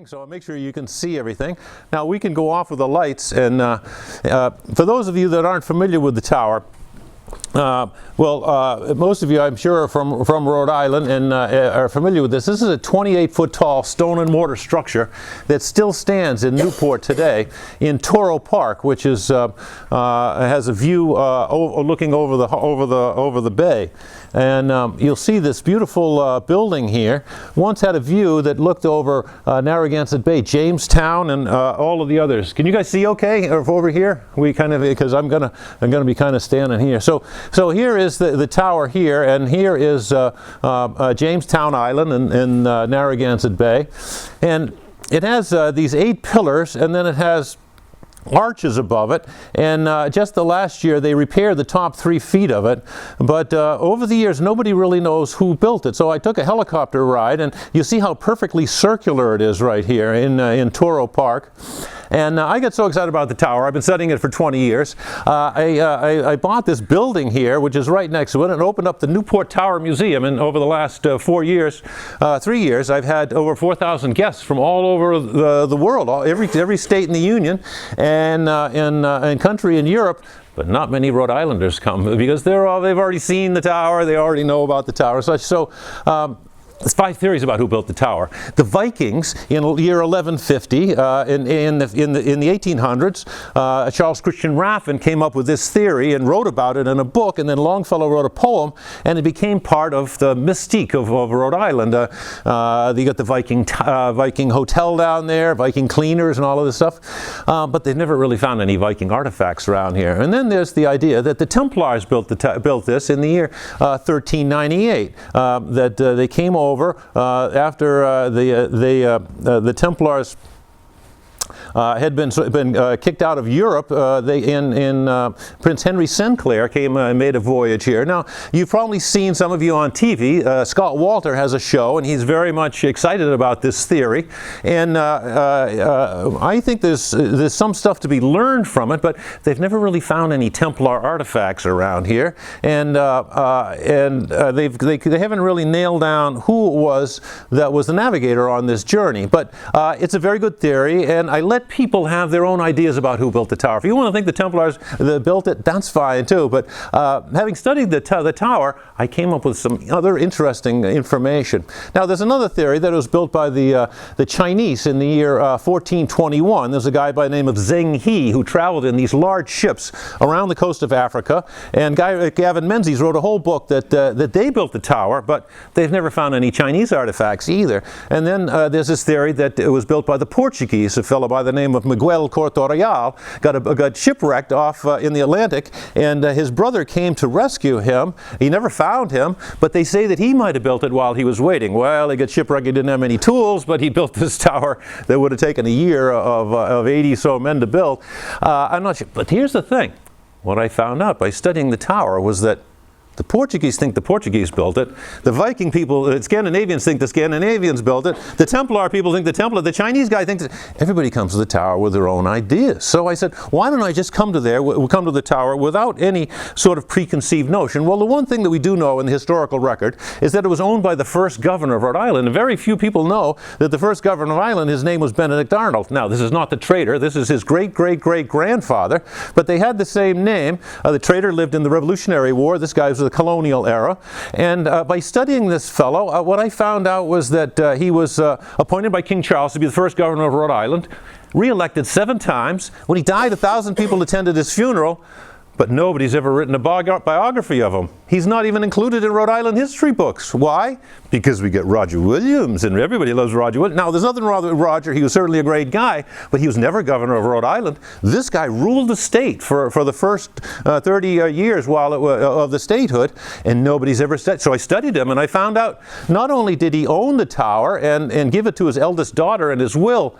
So I'll make sure you can see everything. Now we can go off with the lights, and for those of you that aren't familiar with the tower, most of you I'm sure are from Rhode Island and are familiar with this. This is a 28-foot tall stone and mortar structure that still stands in Newport today in Toro Park, which is has a view looking over the bay. And you'll see this beautiful building here once had a view that looked over Narragansett Bay, Jamestown, and all of the others. Can you guys see okay over here? We kind of, because I'm gonna be kind of standing here. So here is the tower here, and here is Jamestown Island in Narragansett Bay, and it has these 8 pillars, and then it has arches above it, and just the last year they repaired the top 3 feet of it, but over the years nobody really knows who built it. So I took a helicopter ride, and you see how perfectly circular it is right here in Toro Park. And I got so excited about the tower. I've been studying it for 20 years. I bought this building here, which is right next to it, and opened up the Newport Tower Museum. And over the last 3 years, I've had over 4,000 guests from all over the world, every state in the Union, and country in Europe. But not many Rhode Islanders come because they've already seen the tower. They already know about the tower. There's 5 theories about who built the tower. The Vikings in year 1150, in the 1800s, Charles Christian Raffin came up with this theory and wrote about it in a book, and then Longfellow wrote a poem, and it became part of the mystique of Rhode Island. You got the Viking hotel down there, Viking cleaners and all of this stuff, but they've never really found any Viking artifacts around here. And then there's the idea that the Templars built this in the year 1398, that they came over after the Templars had been kicked out of Europe. Prince Henry Sinclair came and made a voyage here. Now, you've probably seen, some of you on TV, Scott Walter has a show, and he's very much excited about this theory. And I think there's some stuff to be learned from it, but they've never really found any Templar artifacts around here, and they haven't really nailed down who it was that was the navigator on this journey. But it's a very good theory, and I let people have their own ideas about who built the tower. If you want to think the Templars built it, that's fine too. But having studied the tower, I came up with some other interesting information. Now, there's another theory that it was built by the Chinese in the year 1421. There's a guy by the name of Zheng He who traveled in these large ships around the coast of Africa. And Gavin Menzies wrote a whole book that they built the tower, but they've never found any Chinese artifacts either. And then there's this theory that it was built by the Portuguese. A fellow by the name of Miguel Cortorreal got shipwrecked off in the Atlantic, and his brother came to rescue him. He never found him, but they say that he might have built it while he was waiting. Well, he got shipwrecked, he didn't have any tools, but he built this tower that would have taken a year of 80 so men to build. I'm not sure, but here's the thing. What I found out by studying the tower was that the Portuguese think the Portuguese built it. The Viking people, the Scandinavians think the Scandinavians built it. The Templar people think the Templar. The Chinese guy thinks everybody comes to the tower with their own ideas. So I said, why don't I just come to the tower without any sort of preconceived notion? Well, the one thing that we do know in the historical record is that it was owned by the first governor of Rhode Island. And very few people know that the first governor of Ireland, his name was Benedict Arnold. Now, this is not the traitor. This is his great-great-great-grandfather. But they had the same name. The traitor lived in the Revolutionary War. This guy was the colonial era, and by studying this fellow, what I found out was that he was appointed by King Charles to be the first governor of Rhode Island, re-elected 7 times. When he died, 1,000 people attended his funeral, but nobody's ever written a biography of him. He's not even included in Rhode Island history books. Why? Because we get Roger Williams, and everybody loves Roger Williams. Now, there's nothing wrong with Roger. He was certainly a great guy, but he was never governor of Rhode Island. This guy ruled the state for the first 30 years of the statehood, and nobody's ever said. So I studied him, and I found out not only did he own the tower and give it to his eldest daughter in his will,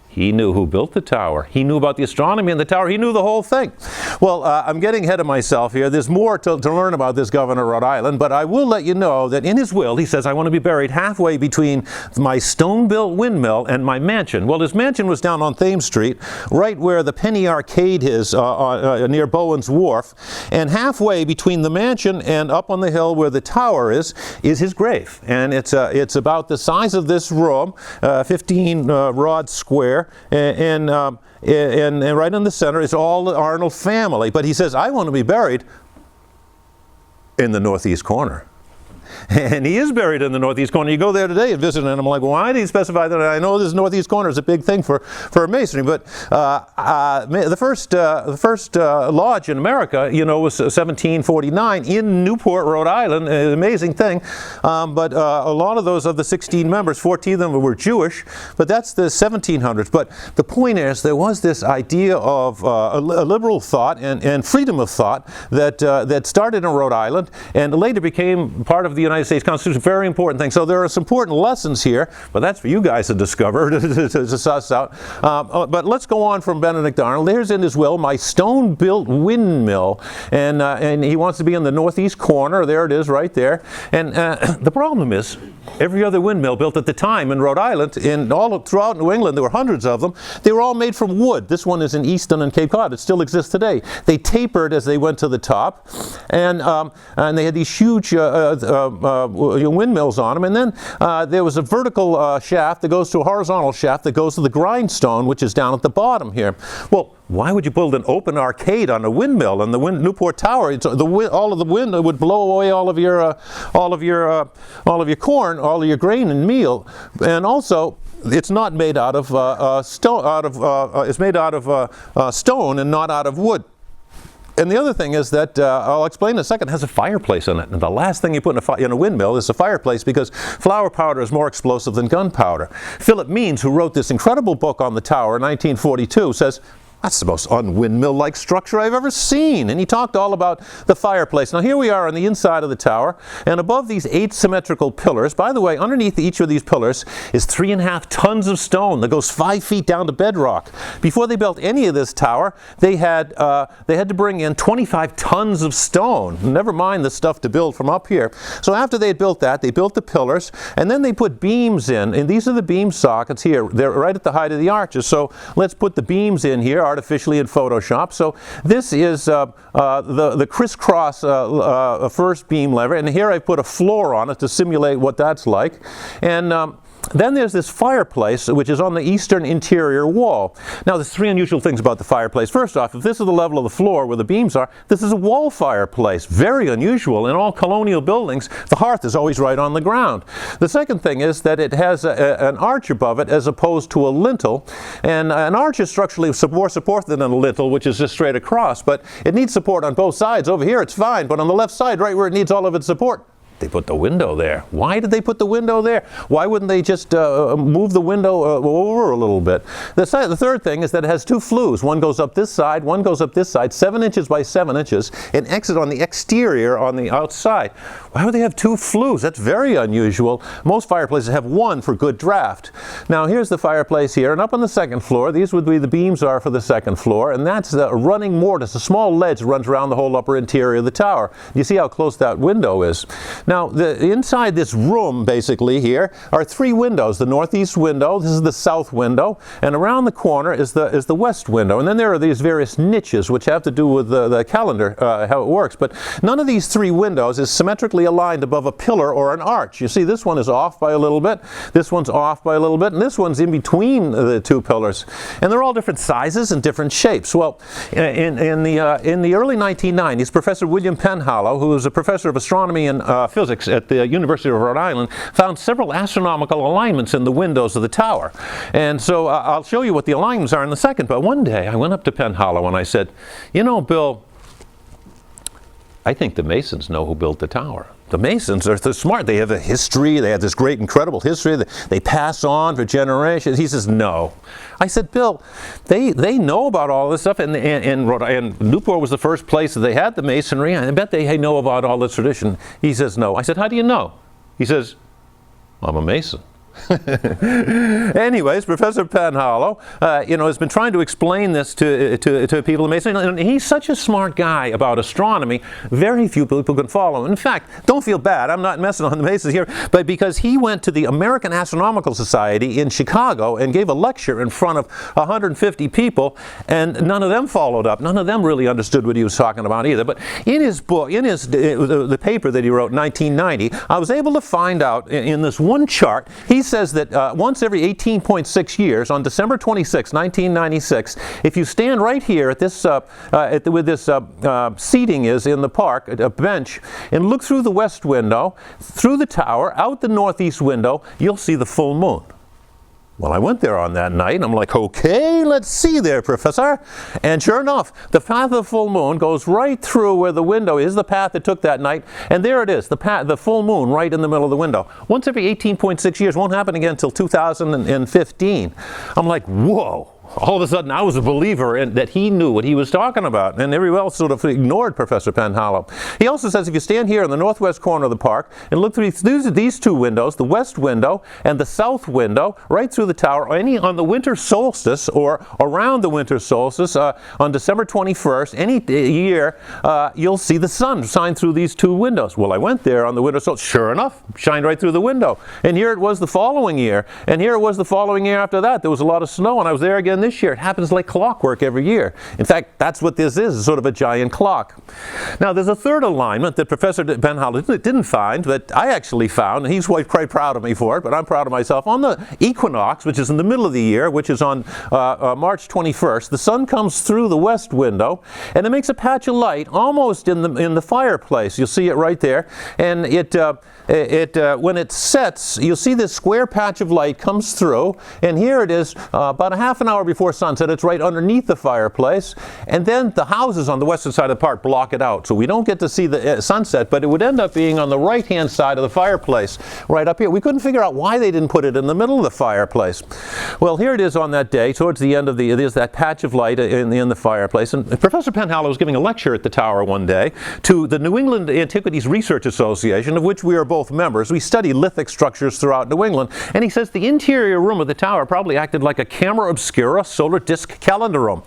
He knew who built the tower. He knew about the astronomy in the tower. He knew the whole thing. Well, I'm getting ahead of myself here. There's more to learn about this governor of Rhode Island, but I will let you know that in his will, he says, I want to be buried halfway between my stone-built windmill and my mansion. Well, his mansion was down on Thames Street, right where the Penny Arcade is, near Bowen's Wharf. And halfway between the mansion and up on the hill where the tower is his grave. And it's about the size of this room, 15 rods square. And right in the center is all the Arnold family. But he says, I want to be buried in the northeast corner. And he is buried in the northeast corner. You go there today and visit, and I'm like, why did he specify that? I know this northeast corner is a big thing for masonry, but the first lodge in America, you know, was 1749 in Newport, Rhode Island. An amazing thing. But a lot of those of the 16 members, 14 of them were Jewish, but that's the 1700s. But the point is, there was this idea of a liberal thought and freedom of thought that started in Rhode Island and later became part of the United States Constitution. Very important thing. So there are some important lessons here, but that's for you guys to discover, to suss out. But let's go on from Benedict Arnold. There's in his will my stone-built windmill, and he wants to be in the northeast corner. There it is, right there. And the problem is, every other windmill built at the time in Rhode Island, throughout New England, there were hundreds of them. They were all made from wood. This one is in Easton and Cape Cod. It still exists today. They tapered as they went to the top, and they had these huge windmills on them, and then there was a vertical shaft that goes to a horizontal shaft that goes to the grindstone, which is down at the bottom here. Well, why would you build an open arcade on a windmill? And the Newport Tower, all of the wind would blow away all of your corn, all of your grain and meal, and also it's not made out of stone. It's made out of stone and not out of wood. And the other thing is that, I'll explain in a second, it has a fireplace in it. And the last thing you put in a windmill is a fireplace, because flour powder is more explosive than gunpowder. Philip Means, who wrote this incredible book on the tower in 1942, says, that's the most un-windmill-like structure I've ever seen. And he talked all about the fireplace. Now here we are on the inside of the tower, and above these 8 symmetrical pillars, by the way, underneath each of these pillars is 3.5 tons of stone that goes 5 feet down to bedrock. Before they built any of this tower, they had to bring in 25 tons of stone, never mind the stuff to build from up here. So after they had built that, they built the pillars, and then they put beams in, and these are the beam sockets here. They're right at the height of the arches. So let's put the beams in here artificially in Photoshop. So this is the crisscross first beam lever, and here I put a floor on it to simulate what that's like. And then there's this fireplace, which is on the eastern interior wall. Now, there's 3 unusual things about the fireplace. First off, if this is the level of the floor where the beams are, this is a wall fireplace. Very unusual. In all colonial buildings, the hearth is always right on the ground. The second thing is that it has an arch above it as opposed to a lintel. And an arch is structurally more support than a lintel, which is just straight across. But it needs support on both sides. Over here, it's fine. But on the left side, right where it needs all of its support, they put the window there. Why did they put the window there? Why wouldn't they just move the window over a little bit? The third thing is that it has 2 flues. One goes up this side, one goes up this side, 7 inches by 7 inches, and exit on the exterior on the outside. Why would they have 2 flues? That's very unusual. Most fireplaces have 1 for good draft. Now here's the fireplace here, and up on the second floor, these would be the beams are for the second floor, and that's the running mortise. A small ledge runs around the whole upper interior of the tower. You see how close that window is. Now, inside this room, basically, here, are 3 windows. The northeast window, this is the south window, and around the corner is the west window. And then there are these various niches, which have to do with the calendar, how it works. But none of these 3 windows is symmetrically aligned above a pillar or an arch. You see, this one is off by a little bit, this one's off by a little bit, and this one's in between the 2 pillars. And they're all different sizes and different shapes. Well, in the early 1990s, Professor William Penhallow, who was a professor of astronomy and physics at the University of Rhode Island, found several astronomical alignments in the windows of the tower. And so I'll show you what the alignments are in a second, but one day I went up to Penhallow and I said, you know, Bill, I think the Masons know who built the tower. The Masons are smart. They have a history. They have this great, incredible history that they pass on for generations. He says, no. I said, Bill, they know about all this stuff. And Newport was the first place that they had the Masonry. I bet they know about all this tradition. He says, no. I said, how do you know? He says, I'm a Mason. Anyways, Professor Penhallow, has been trying to explain this to people in Masonry, and he's such a smart guy about astronomy, very few people can follow him. In fact, don't feel bad, I'm not messing on the Masons here, but because he went to the American Astronomical Society in Chicago and gave a lecture in front of 150 people, and none of them followed up. None of them really understood what he was talking about either. But in his book, in the paper that he wrote in 1990, I was able to find out in this one chart, he says that once every 18.6 years, on December 26, 1996, if you stand right here at this, where this seating is in the park, a bench, and look through the west window, through the tower, out the northeast window, you'll see the full moon. Well, I went there on that night, and I'm like, okay, let's see there, Professor. And sure enough, the path of the full moon goes right through where the window is, the path it took that night, and there it is, the full moon right in the middle of the window. Once every 18.6 years, won't happen again until 2015. I'm like, whoa. All of a sudden, I was a believer in that he knew what he was talking about, and everyone else sort of ignored Professor Penhallow. He also says if you stand here in the northwest corner of the park and look through these two windows, the west window and the south window, right through the tower, on the winter solstice or around the winter solstice on December 21st, any year, you'll see the sun shine through these two windows. Well, I went there on the winter solstice. Sure enough, shined right through the window. And here it was the following year. And here it was the following year after that. There was a lot of snow, and I was there again this year. It happens like clockwork every year. In fact, that's what this is, sort of a giant clock. Now, there's a third alignment that Professor Penhallow didn't find, but I actually found, and he's quite proud of me for it, but I'm proud of myself. On the equinox, which is in the middle of the year, which is on March 21st, the sun comes through the west window, and it makes a patch of light almost in the fireplace. You'll see it right there, and when it sets, you'll see this square patch of light comes through, and here it is about a half an hour before sunset. It's right underneath the fireplace, and then the houses on the western side of the park block it out, so we don't get to see the sunset, but it would end up being on the right hand side of the fireplace, right up here. We couldn't figure out why they didn't put it in the middle of the fireplace. Well, here it is on that day, towards the end of there's that patch of light in the fireplace, and Professor Penhallow was giving a lecture at the tower one day to the New England Antiquities Research Association, of which we are both members. We study lithic structures throughout New England, and he says the interior room of the tower probably acted like a camera obscura solar disk calendar room.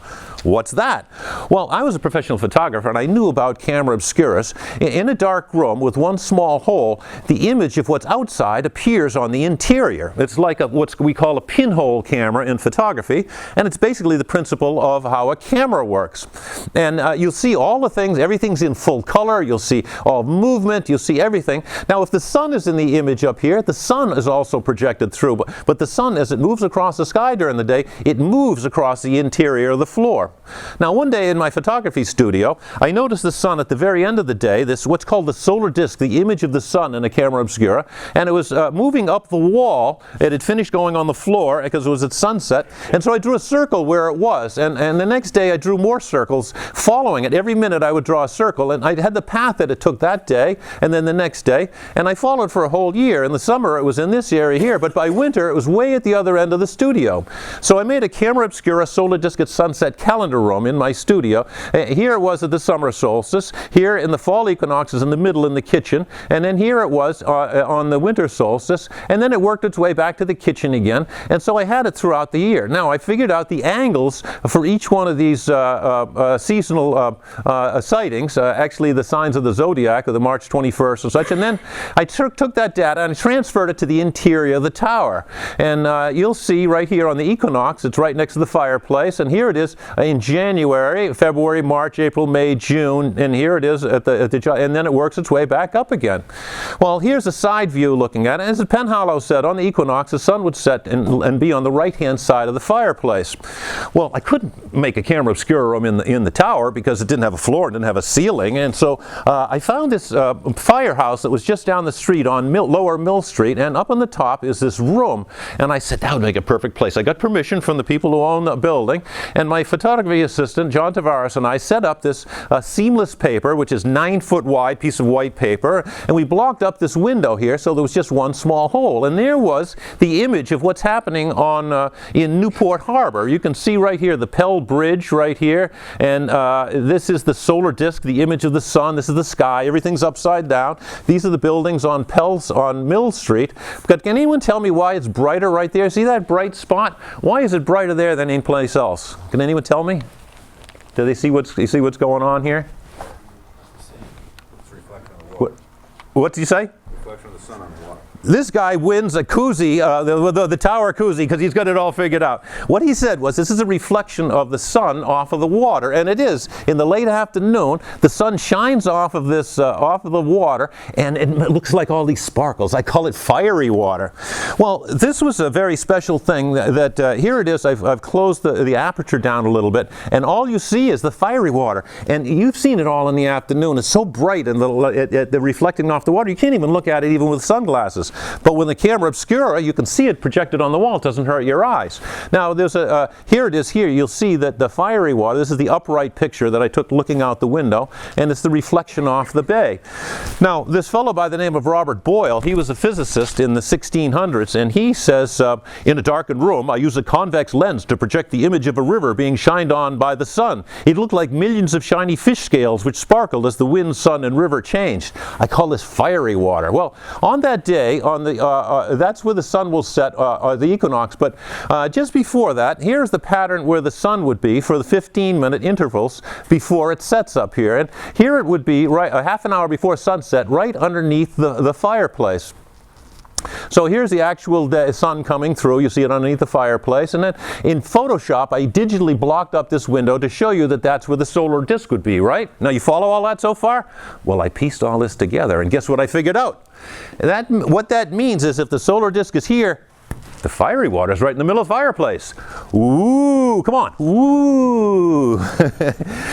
What's that? Well, I was a professional photographer, and I knew about camera obscuras. In a dark room with one small hole, the image of what's outside appears on the interior. It's like what we call a pinhole camera in photography, and it's basically the principle of how a camera works. And you'll see all the things, everything's in full color, you'll see all movement, you'll see everything. Now, if the sun is in the image up here, the sun is also projected through, but the sun, as it moves across the sky during the day, it moves across the interior of the floor. Now, one day in my photography studio, I noticed the sun at the very end of the day, this what's called the solar disk, the image of the sun in a camera obscura, and it was moving up the wall. It had finished going on the floor because it was at sunset, and so I drew a circle where it was, and the next day I drew more circles following it. Every minute I would draw a circle, and I had the path that it took that day, and then the next day, and I followed for a whole year. In the summer it was in this area here, but by winter it was way at the other end of the studio. So I made a camera obscura solar disk at sunset calendar room in my studio. Here it was at the summer solstice. Here in the fall equinox is in the middle in the kitchen. And then here it was on the winter solstice. And then it worked its way back to the kitchen again. And so I had it throughout the year. Now I figured out the angles for each one of these seasonal sightings, actually the signs of the zodiac of the March 21st or such. And then I took that data and transferred it to the interior of the tower. And you'll see right here on the equinox, it's right next to the fireplace. And here it is in January, February, March, April, May, June, and here it is and then it works its way back up again. Well, here's a side view looking at it. As Penhallow said, on the equinox, the sun would set and be on the right-hand side of the fireplace. Well, I couldn't make a camera obscura room in the tower because it didn't have a floor, it didn't have a ceiling, and so I found this firehouse that was just down the street on Lower Mill Street, and up on the top is this room, and I said that would make a perfect place. I got permission from the people who own the building, and my photographer photography assistant, John Tavares, and I set up this seamless paper, which is 9 foot wide piece of white paper, and we blocked up this window here so there was just one small hole. And there was the image of what's happening on in Newport Harbor. You can see right here the Pell Bridge right here, and this is the solar disk, the image of the sun. This is the sky. Everything's upside down. These are the buildings on Mill Street. But can anyone tell me why it's brighter right there? See that bright spot? Why is it brighter there than anyplace else? Can anyone tell me? Do they see what's going on here? It's reflecting on the water. What do you say? Reflection of the sun on the water. This guy wins a koozie, the tower koozie, because he's got it all figured out. What he said was, this is a reflection of the sun off of the water, and it is. In the late afternoon, the sun shines off of this, off of the water, and it looks like all these sparkles. I call it fiery water. Well, this was a very special thing that here it is. I've closed the aperture down a little bit, and all you see is the fiery water. And you've seen it all in the afternoon. It's so bright and the reflecting off the water, you can't even look at it even with sunglasses. But with the camera obscura, you can see it projected on the wall. It doesn't hurt your eyes. Now, there's here it is here. You'll see that the fiery water, this is the upright picture that I took looking out the window, and it's the reflection off the bay. Now, this fellow by the name of Robert Boyle, he was a physicist in the 1600s, and he says, in a darkened room, I use a convex lens to project the image of a river being shined on by the sun. It looked like millions of shiny fish scales which sparkled as the wind, sun, and river changed. I call this fiery water. Well, on that day, on the that's where the sun will set, the equinox, but just before that, here's the pattern where the sun would be for the 15-minute intervals before it sets up here. And here it would be right a half an hour before sunset, right underneath the fireplace. So here's the actual sun coming through. You see it underneath the fireplace. And then in Photoshop, I digitally blocked up this window to show you that that's where the solar disk would be, right? Now, you follow all that so far? Well, I pieced all this together, and guess what I figured out? What that means is if the solar disk is here, the fiery water is right in the middle of the fireplace. Ooh, come on. Ooh.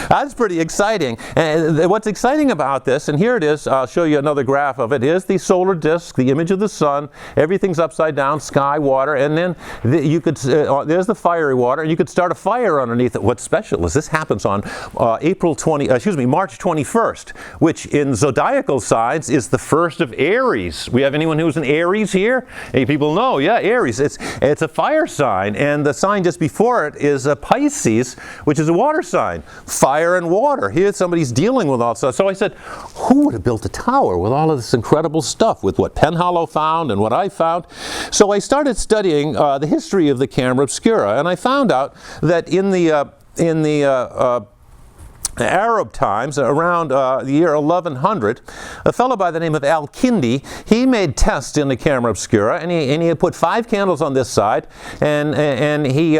That's pretty exciting. And what's exciting about this, and here it is, I'll show you another graph of it, is the solar disk, the image of the sun. Everything's upside down, sky, water, and then you could, there's the fiery water, and you could start a fire underneath it. What's special is this happens on March 21st, which in zodiacal signs is the first of Aries. We have anyone who's an Aries here? Hey, people know, yeah, Aries. It's a fire sign, and the sign just before it is a Pisces, which is a water sign. Fire and water. Here somebody's dealing with all this stuff. So I said, who would have built a tower with all of this incredible stuff, with what Penhallow found and what I found? So I started studying the history of the camera obscura, and I found out that in the Arab times, around the year 1100, a fellow by the name of Al-Kindi, he made tests in the camera obscura, and he had put 5 candles on this side, and he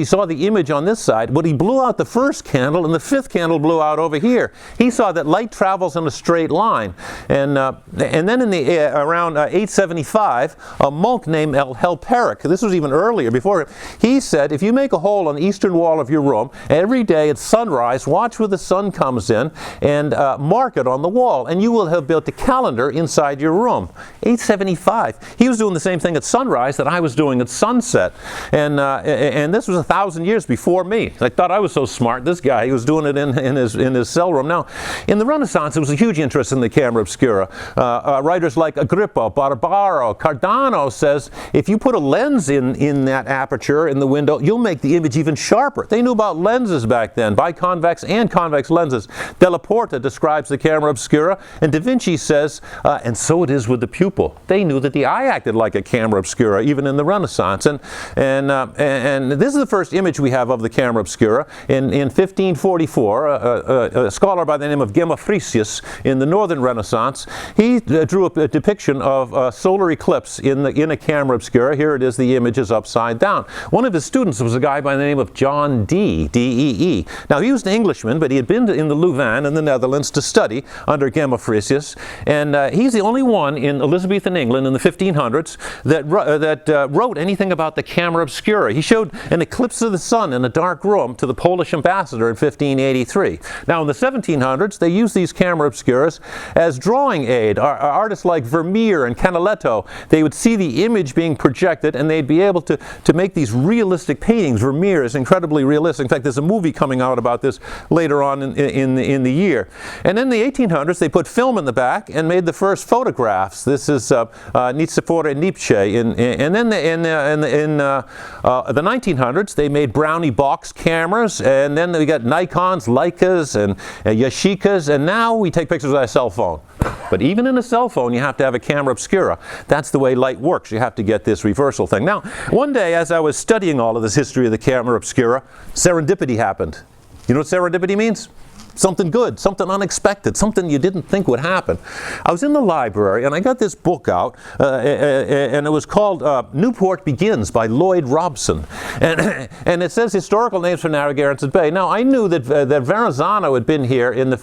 saw the image on this side, but he blew out the first candle, and the 5th candle blew out over here. He saw that light travels in a straight line, and then in the around 875, a monk named Helperic, this was even earlier, before him, he said, if you make a hole on the eastern wall of your room, every day at sunrise, watch where the sun comes in and mark it on the wall, and you will have built a calendar inside your room. 875. He was doing the same thing at sunrise that I was doing at sunset, and this was 1,000 years before me. I thought I was so smart. This guy, he was doing it in his cell room. Now, in the Renaissance, there was a huge interest in the camera obscura. Writers like Agrippa, Barbaro, Cardano says if you put a lens in that aperture in the window, you'll make the image even sharper. They knew about lenses back then, biconvex and convex lenses. Della Porta describes the camera obscura, and Da Vinci says, and so it is with the pupil. They knew that the eye acted like a camera obscura even in the Renaissance, and this is the first image we have of the camera obscura. In 1544, a scholar by the name of Geoffrisius in the Northern Renaissance, he drew a depiction of a solar eclipse in a camera obscura. Here it is, the image is upside down. One of his students was a guy by the name of John Dee, D-E-E. Now, he was an Englishman, but he had had been in the Leuven in the Netherlands to study under Gemma-Frisius, and he's the only one in Elizabethan England in the 1500s that wrote anything about the camera obscura. He showed an eclipse of the sun in a dark room to the Polish ambassador in 1583. Now in the 1700s they used these camera obscuras as drawing aid. Artists like Vermeer and Canaletto, they would see the image being projected and they'd be able to make these realistic paintings. Vermeer is incredibly realistic. In fact, there's a movie coming out about this later on in the year. And in the 1800s they put film in the back and made the first photographs. This is Nicephore Niepce. And then in the 1900s they made Brownie box cameras, and then we got Nikons, Leicas, and Yashicas, and now we take pictures with our cell phone. But even in a cell phone you have to have a camera obscura. That's the way light works. You have to get this reversal thing. Now, one day as I was studying all of this history of the camera obscura, serendipity happened. You know what serendipity means? Something good, something unexpected, something you didn't think would happen. I was in the library and I got this book out and it was called Newport Begins by Lloyd Robson. And it says historical names for Narragansett Bay. Now I knew that Verrazzano had been here in the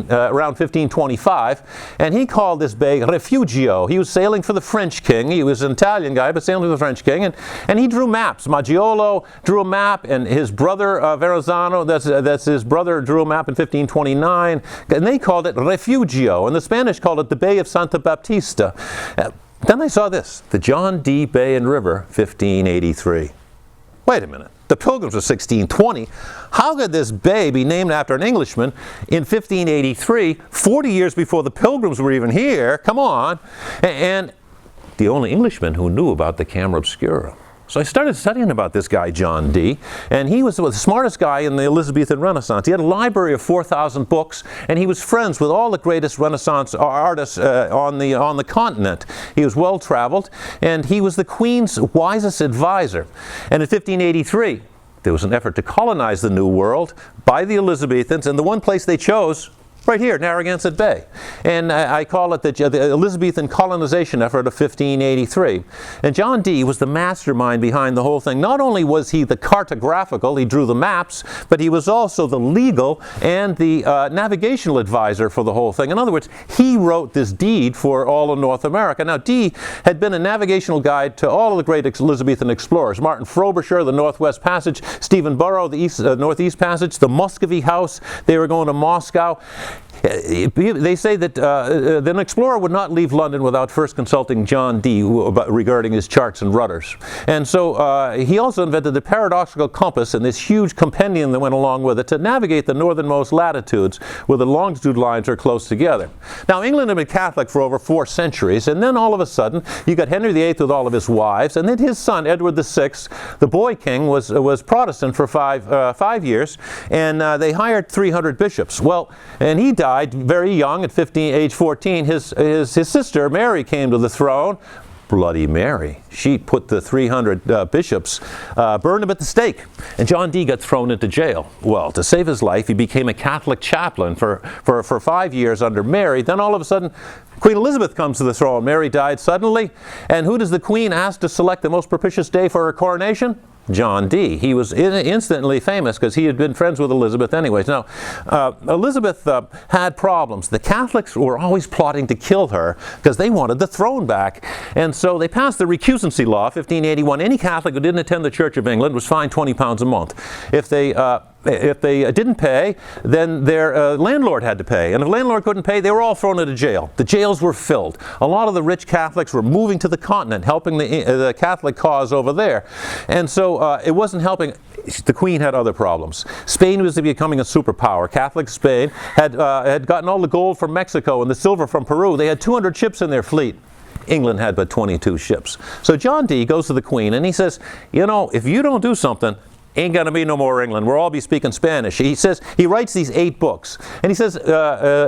around 1525, and he called this bay Refugio. He was sailing for the French king. He was an Italian guy, but sailing for the French king, and he drew maps. Maggiolo drew a map, and his brother Verrazzano, that's his brother, drew a map in 1529, and they called it Refugio, and the Spanish called it the Bay of Santa Baptista. Then I saw this, the John D. Bay and River, 1583. Wait a minute, the Pilgrims were 1620. How could this bay be named after an Englishman in 1583, 40 years before the Pilgrims were even here? Come on. And the only Englishman who knew about the camera obscura. So I started studying about this guy, John Dee, and he was the smartest guy in the Elizabethan Renaissance. He had a library of 4,000 books, and he was friends with all the greatest Renaissance artists on the continent. He was well-traveled, and he was the Queen's wisest advisor. And in 1583, there was an effort to colonize the New World by the Elizabethans, and the one place they chose, right here, Narragansett Bay. And I call it the Elizabethan colonization effort of 1583. And John Dee was the mastermind behind the whole thing. Not only was he the cartographical, he drew the maps, but he was also the legal and the navigational advisor for the whole thing. In other words, he wrote this deed for all of North America. Now, Dee had been a navigational guide to all of the great Elizabethan explorers. Martin Frobisher, the Northwest Passage, Stephen Burrow, the Northeast Passage, the Muscovy House, they were going to Moscow. They say that an explorer would not leave London without first consulting John Dee regarding his charts and rudders. And so he also invented the paradoxical compass and this huge compendium that went along with it to navigate the northernmost latitudes where the longitude lines are close together. Now, England had been Catholic for over 4 centuries, and then all of a sudden you got Henry VIII with all of his wives, and then his son Edward VI, the boy king, was Protestant for five years, and they hired 300 bishops. Well, and he died very young at age 14. His sister Mary came to the throne. Bloody Mary. She put the 300 bishops, burned them at the stake, and John Dee got thrown into jail. Well, to save his life, he became a Catholic chaplain for 5 years under Mary. Then all of a sudden, Queen Elizabeth comes to the throne. Mary died suddenly, and who does the Queen ask to select the most propitious day for her coronation? John Dee. He was instantly famous because he had been friends with Elizabeth anyways. Now, Elizabeth had problems. The Catholics were always plotting to kill her because they wanted the throne back. And so they passed the recusancy law, 1581. Any Catholic who didn't attend the Church of England was fined £20 a month. If they didn't pay, then their landlord had to pay. And if the landlord couldn't pay, they were all thrown into jail. The jails were filled. A lot of the rich Catholics were moving to the continent, helping the Catholic cause over there. And so it wasn't helping. The Queen had other problems. Spain was becoming a superpower. Catholic Spain had gotten all the gold from Mexico and the silver from Peru. They had 200 ships in their fleet. England had but 22 ships. So John Dee goes to the Queen and he says, you know, if you don't do something, ain't gonna be no more England. We'll all be speaking Spanish. He says, he writes these 8 books. And he says,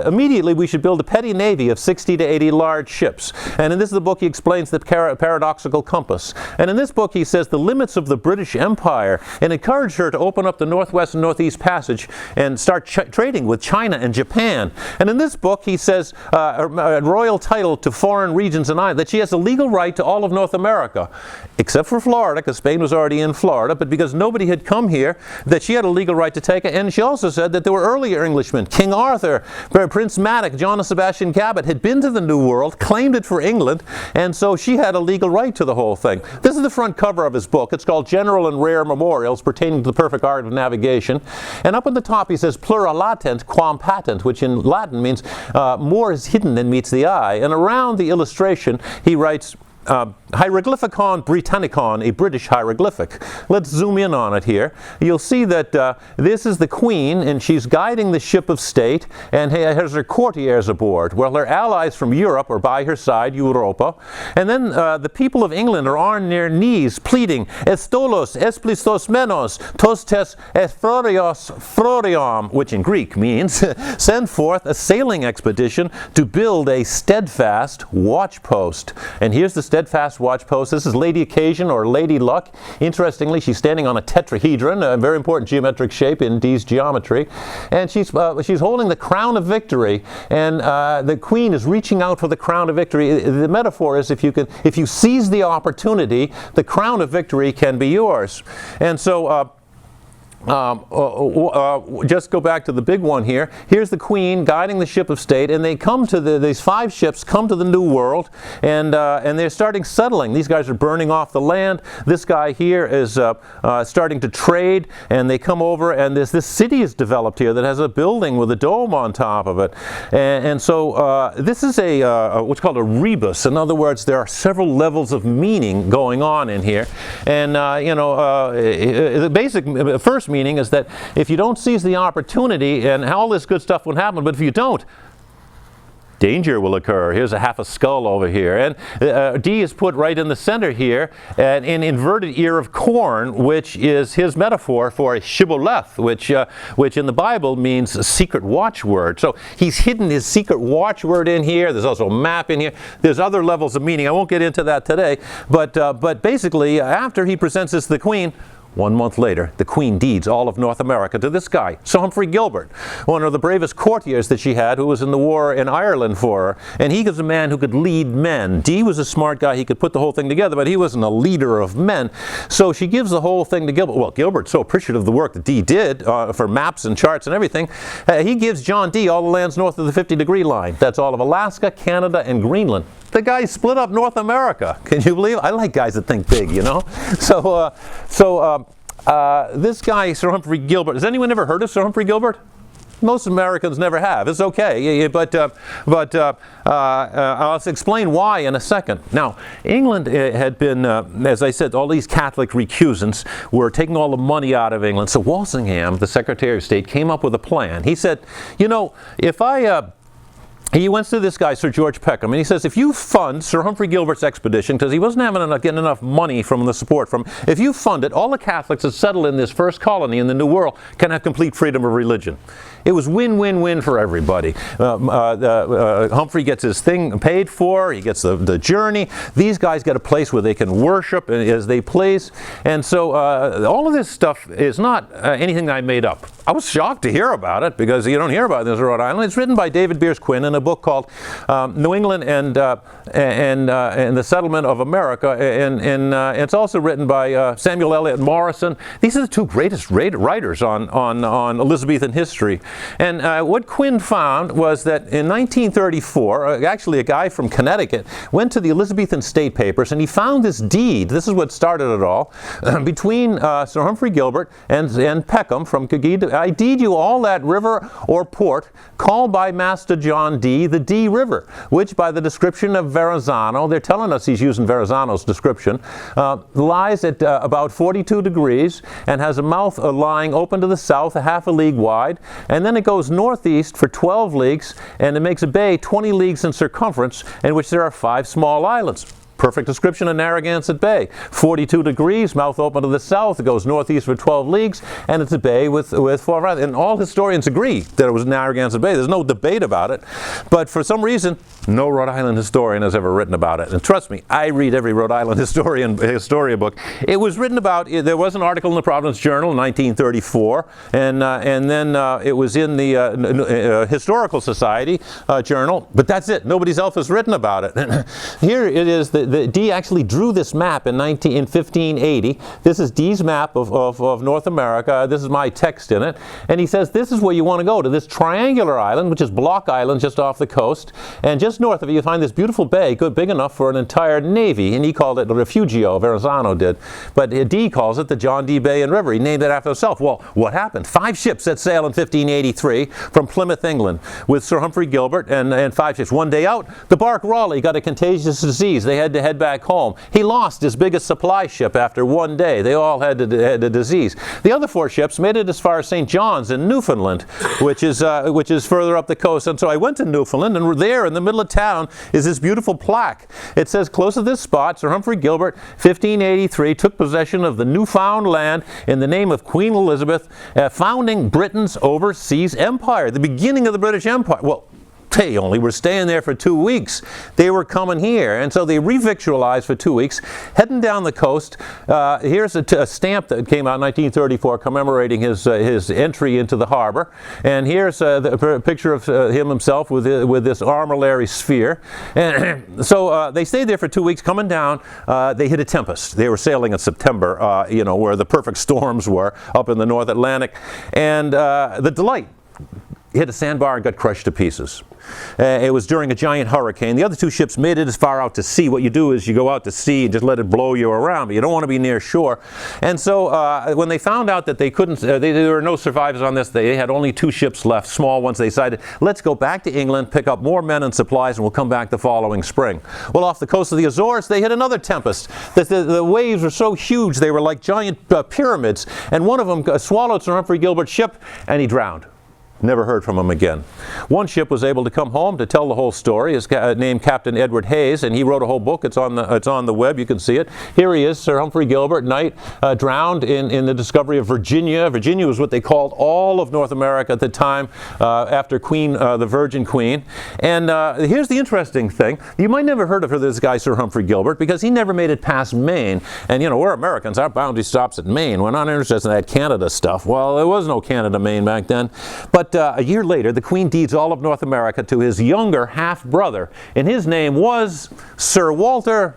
immediately we should build a petty navy of 60 to 80 large ships. And in this book he explains the paradoxical compass. And in this book he says the limits of the British Empire, and encouraged her to open up the Northwest and Northeast Passage and start trading with China and Japan. And in this book he says a royal title to foreign regions and islands, that she has a legal right to all of North America, except for Florida, because Spain was already in Florida, but because nobody had had come here, that she had a legal right to take it. And she also said that there were earlier Englishmen. King Arthur, Prince Madoc, John and Sebastian Cabot had been to the New World, claimed it for England, and so she had a legal right to the whole thing. This is the front cover of his book. It's called General and Rare Memorials Pertaining to the Perfect Art of Navigation. And up at the top he says, plura latent quam patent, which in Latin means more is hidden than meets the eye. And around the illustration he writes, Hieroglyphicon Britannicon, a British hieroglyphic. Let's zoom in on it here. You'll see that this is the Queen, and she's guiding the ship of state, and has her courtiers aboard. Well, her allies from Europe are by her side, Europa. And then the people of England are on their knees, pleading, Estolos, esplistos menos, tostes ephrorios froriam, which in Greek means, send forth a sailing expedition to build a steadfast watch post. And here's the steadfast watch post. This is Lady Occasion or Lady Luck. Interestingly, she's standing on a tetrahedron, a very important geometric shape in D's geometry, and she's holding the crown of victory. And the Queen is reaching out for the crown of victory. The metaphor is if you seize the opportunity, the crown of victory can be yours. And so. Just go back to the big one here. Here's the Queen guiding the ship of state, and they come to these 5 ships come to the New World, and they're starting settling. These guys are burning off the land. This guy here is starting to trade, and they come over, and this city is developed here that has a building with a dome on top of it. And so this is what's called a rebus. In other words, there are several levels of meaning going on in here. And the basic first meaning is that if you don't seize the opportunity, and all this good stuff will happen, but if you don't, danger will occur. Here's half a skull over here. And D is put right in the center here, and an inverted ear of corn, which is his metaphor for a shibboleth, which in the Bible means a secret watchword. So he's hidden his secret watchword in here. There's also a map in here. There's other levels of meaning. I won't get into that today, but basically, after he presents this to the Queen, 1 month later, the Queen deeds all of North America to this guy, Sir Humphrey Gilbert, one of the bravest courtiers that she had, who was in the war in Ireland for her. And he was a man who could lead men. Dee was a smart guy. He could put the whole thing together, but he wasn't a leader of men. So she gives the whole thing to Gilbert. Well, Gilbert's so appreciative of the work that Dee did for maps and charts and everything. He gives John Dee all the lands north of the 50-degree line. That's all of Alaska, Canada, and Greenland. The guy split up North America. Can you believe it? I like guys that think big, you know? This guy, Sir Humphrey Gilbert, has anyone ever heard of Sir Humphrey Gilbert? Most Americans never have. It's okay, but I'll explain why in a second. Now, England had been, as I said, all these Catholic recusants were taking all the money out of England. So Walsingham, the Secretary of State, came up with a plan. He said, you know, he went to this guy, Sir George Peckham, and he says, if you fund Sir Humphrey Gilbert's expedition, because he wasn't getting enough money from the support from, if you fund it, all the Catholics that settle in this first colony in the New World can have complete freedom of religion. It was win-win-win for everybody. Humphrey gets his thing paid for, he gets the journey. These guys get a place where they can worship as they please. And so all of this stuff is not anything that I made up. I was shocked to hear about it, because you don't hear about this in Rhode Island. It's written by David Beers Quinn in a book called New England and the Settlement of America. And it's also written by Samuel Eliot Morison. These are the 2 greatest writers on Elizabethan history. And what Quinn found was that in 1934, actually a guy from Connecticut went to the Elizabethan State Papers, and he found this deed. This is what started it all, between Sir Humphrey Gilbert and Peckham from Cogeed. I deed you all that river or port called by Master John Dee the Dee River, which by the description of Verrazano, they're telling us he's using Verrazano's description, lies at about 42 degrees and has a mouth lying open to the south, a half a league wide, and then it goes northeast for 12 leagues, and it makes a bay 20 leagues in circumference, in which there are 5 small islands. Perfect description of Narragansett Bay. 42 degrees, mouth open to the south. It goes northeast for 12 leagues, and it's a bay with 4 islands. And all historians agree that it was Narragansett Bay. There's no debate about it. But for some reason, no Rhode Island historian has ever written about it. And trust me, I read every Rhode Island historia book. It was written about, there was an article in the Providence Journal in 1934, and then it was in the Historical Society Journal. But that's it. Nobody else has written about it. Here it is, the Dee actually drew this map in 1580. This is Dee's map of North America. This is my text in it. And he says this is where you want to go, to this triangular island, which is Block Island just off the coast. And just north of it, you find this beautiful bay, big enough for an entire navy. And he called it the Refugio, Verrazano did. But Dee calls it the John D. Bay and River. He named it after himself. Well, what happened? 5 ships set sail in 1583 from Plymouth, England, with Sir Humphrey Gilbert and 5 ships. One day out, the bark Raleigh got a contagious disease. They had to head back home. He lost his biggest supply ship after one day. They all had the disease. The other 4 ships made it as far as St. John's in Newfoundland, which is further up the coast. And so I went to Newfoundland, and there in the middle of town is this beautiful plaque. It says, close to this spot, Sir Humphrey Gilbert, 1583, took possession of the newfound land in the name of Queen Elizabeth, founding Britain's overseas empire, the beginning of the British Empire. Well, they only were staying there for 2 weeks. They were coming here, and so they revictualized for 2 weeks, heading down the coast. Here's a stamp that came out in 1934 commemorating his entry into the harbor, and here's a picture of him himself with this armillary sphere. And so they stayed there for 2 weeks. Coming down, they hit a tempest. They were sailing in September, where the perfect storms were up in the North Atlantic, and the Delight hit a sandbar and got crushed to pieces. It was during a giant hurricane. The other 2 ships made it as far out to sea. What you do is you go out to sea and just let it blow you around, but you don't want to be near shore. And so when they found out that they couldn't, there were no survivors on this, they had only 2 ships left, small ones. They decided, let's go back to England, pick up more men and supplies, and we'll come back the following spring. Well, off the coast of the Azores, they hit another tempest. The waves were so huge, they were like giant pyramids, and one of them swallowed Sir Humphrey Gilbert's ship, and he drowned. Never heard from him again. One ship was able to come home to tell the whole story. His named Captain Edward Hayes, and he wrote a whole book. It's on the web. You can see it. Here he is, Sir Humphrey Gilbert, knight, drowned in the discovery of Virginia. Virginia was what they called all of North America at the time, after the Virgin Queen. And here's the interesting thing. You might never heard of this guy, Sir Humphrey Gilbert, because he never made it past Maine. And we're Americans. Our boundary stops at Maine. We're not interested in that Canada stuff. Well, there was no Canada, Maine back then. But a year later, the Queen deeds all of North America to his younger half-brother, and his name was Sir Walter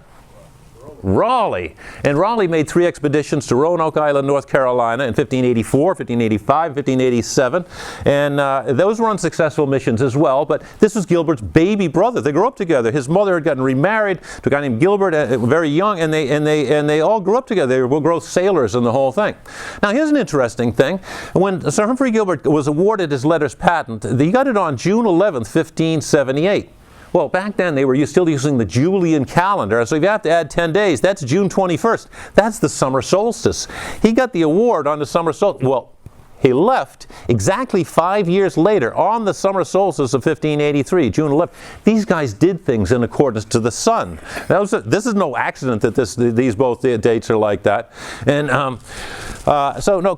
Raleigh. And Raleigh made 3 expeditions to Roanoke Island, North Carolina in 1584, 1585, 1587. And those were unsuccessful missions as well, but this was Gilbert's baby brother. They grew up together. His mother had gotten remarried to a guy named Gilbert, very young, and they all grew up together. They were both sailors and the whole thing. Now here's an interesting thing. When Sir Humphrey Gilbert was awarded his letters patent, he got it on June 11th, 1578. Well, back then they were still using the Julian calendar, so if you have to add 10 days, that's June 21st. That's the summer solstice. He got the award on the summer solstice. Well, he left exactly 5 years later on the summer solstice of 1583, June 11th. These guys did things in accordance to the sun. This is no accident that these both dates are like that. And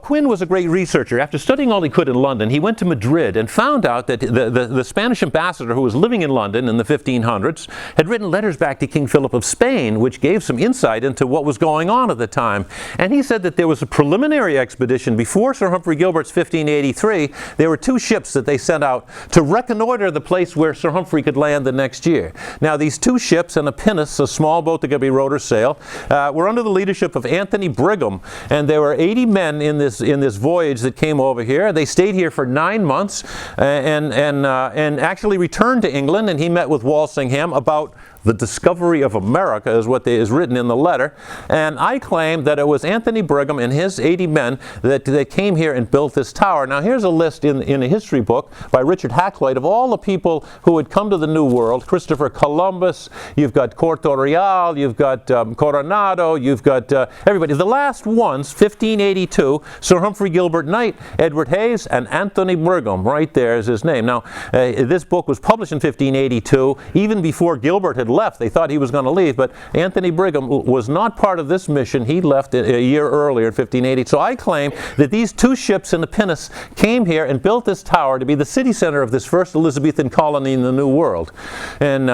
Quinn was a great researcher. After studying all he could in London, he went to Madrid and found out that the Spanish ambassador who was living in London in the 1500s had written letters back to King Philip of Spain, which gave some insight into what was going on at the time. And he said that there was a preliminary expedition before Sir Humphrey Gilbert's 1583. There were 2 ships that they sent out to reconnoiter the place where Sir Humphrey could land the next year. Now these 2 ships and a pinnace, a small boat that could be rotor sail, were under the leadership of Anthony Brigham, and there were 80 men in this voyage that came over here. They stayed here for 9 months and actually returned to England, and he met with Walsingham about the discovery of America, is written in the letter. And I claim that it was Anthony Brigham and his 80 men that came here and built this tower. Now here's a list in a history book by Richard Hakluyt of all the people who had come to the New World. Christopher Columbus, you've got Corto Real, you've got Coronado, you've got everybody. The last ones, 1582, Sir Humphrey Gilbert Knight, Edward Hayes, and Anthony Brigham. Right there is his name. Now this book was published in 1582, even before Gilbert had left. They thought he was going to leave, but Anthony Brigham was not part of this mission. He left a year earlier in 1580. So I claim that these 2 ships and a pinnace came here and built this tower to be the city center of this first Elizabethan colony in the New World. And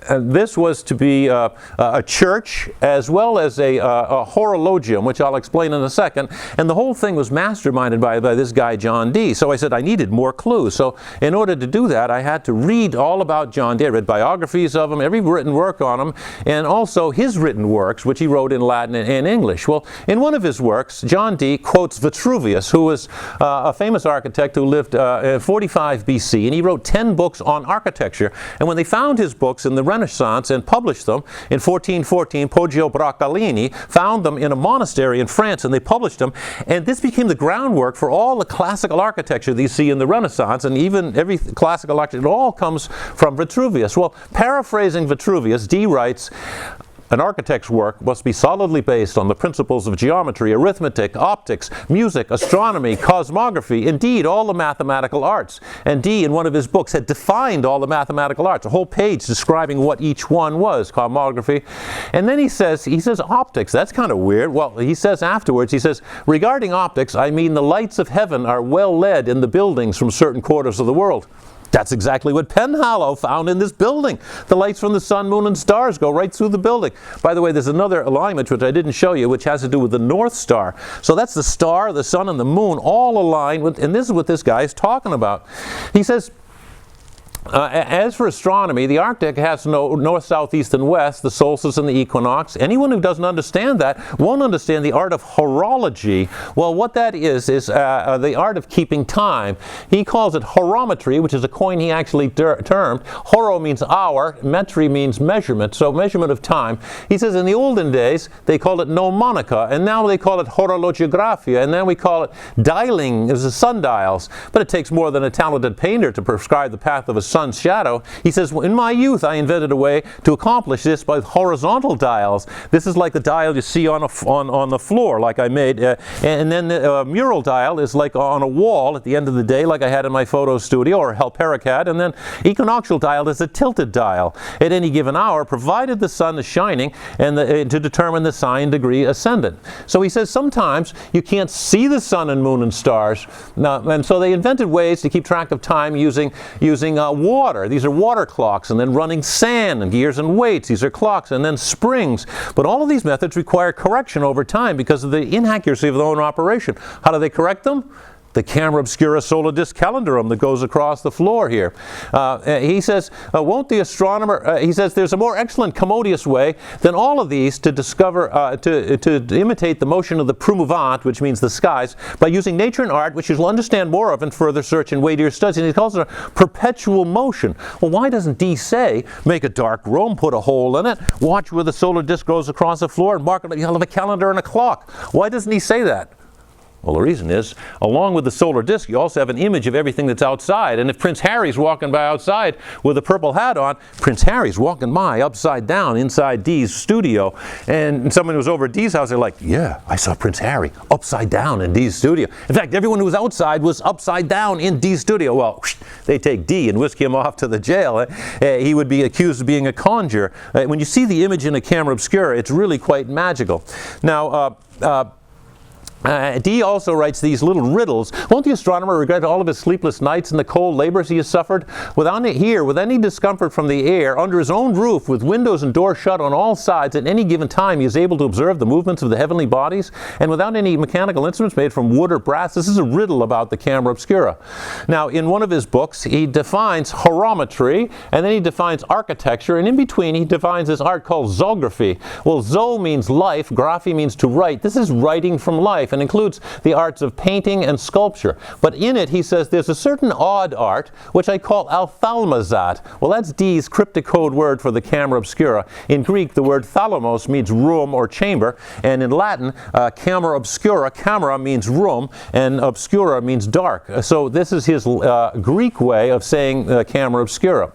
this was to be a church as well as a horologium, which I'll explain in a second. And the whole thing was masterminded by this guy, John Dee. So I said I needed more clues. So in order to do that, I had to read all about John Dee. I read biographies of him, every written work on him, and also his written works, which he wrote in Latin and English. Well, in one of his works, John Dee quotes Vitruvius, who was a famous architect who lived in 45 BC, and he wrote 10 books on architecture. And when they found his books in the Renaissance and published them in 1414, Poggio Bracciolini found them in a monastery in France, and they published them. And this became the groundwork for all the classical architecture that you see in the Renaissance, and even every classical architecture. It all comes from Vitruvius. Well, paraphrasing Vitruvius, Dee writes, "An architect's work must be solidly based on the principles of geometry, arithmetic, optics, music, astronomy, cosmography, indeed all the mathematical arts." And Dee, in one of his books, had defined all the mathematical arts, a whole page describing what each one was, cosmography. And then he says optics, that's kind of weird. Well, he says afterwards, he says, "Regarding optics, I mean the lights of heaven are well led in the buildings from certain quarters of the world." That's exactly what Penhallow found in this building. The lights from the sun, moon, and stars go right through the building. By the way, there's another alignment which I didn't show you, which has to do with the North Star. So that's the star, the sun, and the moon all aligned with, and this is what this guy is talking about. He says, as for astronomy, the Arctic has no north, south, east, and west, the solstice and the equinox. Anyone who doesn't understand that won't understand the art of horology. Well, what that is the art of keeping time. He calls it horometry, which is a coin he actually termed. Horo means hour, metry means measurement, so measurement of time. He says in the olden days, they called it mnemonica, and now they call it horologiografia, and then we call it dialing, as the sundials. But it takes more than a talented painter to prescribe the path of a sun's shadow. He says, in my youth I invented a way to accomplish this by horizontal dials. This is like the dial you see on the floor, like I made. And then the mural dial is like on a wall at the end of the day, like I had in my photo studio, or Helperic had. And then equinoctial dial is a tilted dial at any given hour, provided the sun is shining, and to determine the sign degree ascendant. So he says sometimes you can't see the sun and moon and stars. And so they invented ways to keep track of time using water. These are water clocks, and then running sand and gears and weights. These are clocks, and then springs. But all of these methods require correction over time because of the inaccuracy of their own operation. How do they correct them? The camera obscura solar disc calendarum that goes across the floor here. He says, won't the astronomer, he says, there's a more excellent commodious way than all of these to discover, to imitate the motion of the promouvant, which means the skies, by using nature and art, which you'll understand more of in further search and weightier studies. And he calls it a perpetual motion. Well, why doesn't Dee say, make a dark room, put a hole in it, watch where the solar disc goes across the floor, and mark it, you'll have a calendar and a clock? Why doesn't he say that? Well, the reason is, along with the solar disk, you also have an image of everything that's outside. And if Prince Harry's walking by outside with a purple hat on, Prince Harry's walking by upside down inside Dee's studio. And someone who was over at Dee's house, they're like, yeah, I saw Prince Harry upside down in Dee's studio. In fact, everyone who was outside was upside down in Dee's studio. Well, they take Dee and whisk him off to the jail. He would be accused of being a conjurer. When you see the image in a camera obscura, it's really quite magical. Now, Dee also writes these little riddles. Won't the astronomer regret all of his sleepless nights and the cold labors he has suffered? With any discomfort from the air, under his own roof, with windows and doors shut on all sides, at any given time he is able to observe the movements of the heavenly bodies, and without any mechanical instruments made from wood or brass. This is a riddle about the camera obscura. Now, in one of his books, he defines horometry, and then he defines architecture, and in between he defines this art called zoography. Well, zo means life, graphy means to write. This is writing from life, and includes the arts of painting and sculpture. But in it, he says, there's a certain odd art, which I call althalmazat. Well, that's Dee's cryptic code word for the camera obscura. In Greek, the word thalamos means room or chamber, and in Latin, camera obscura, camera means room, and obscura means dark. So this is his Greek way of saying camera obscura.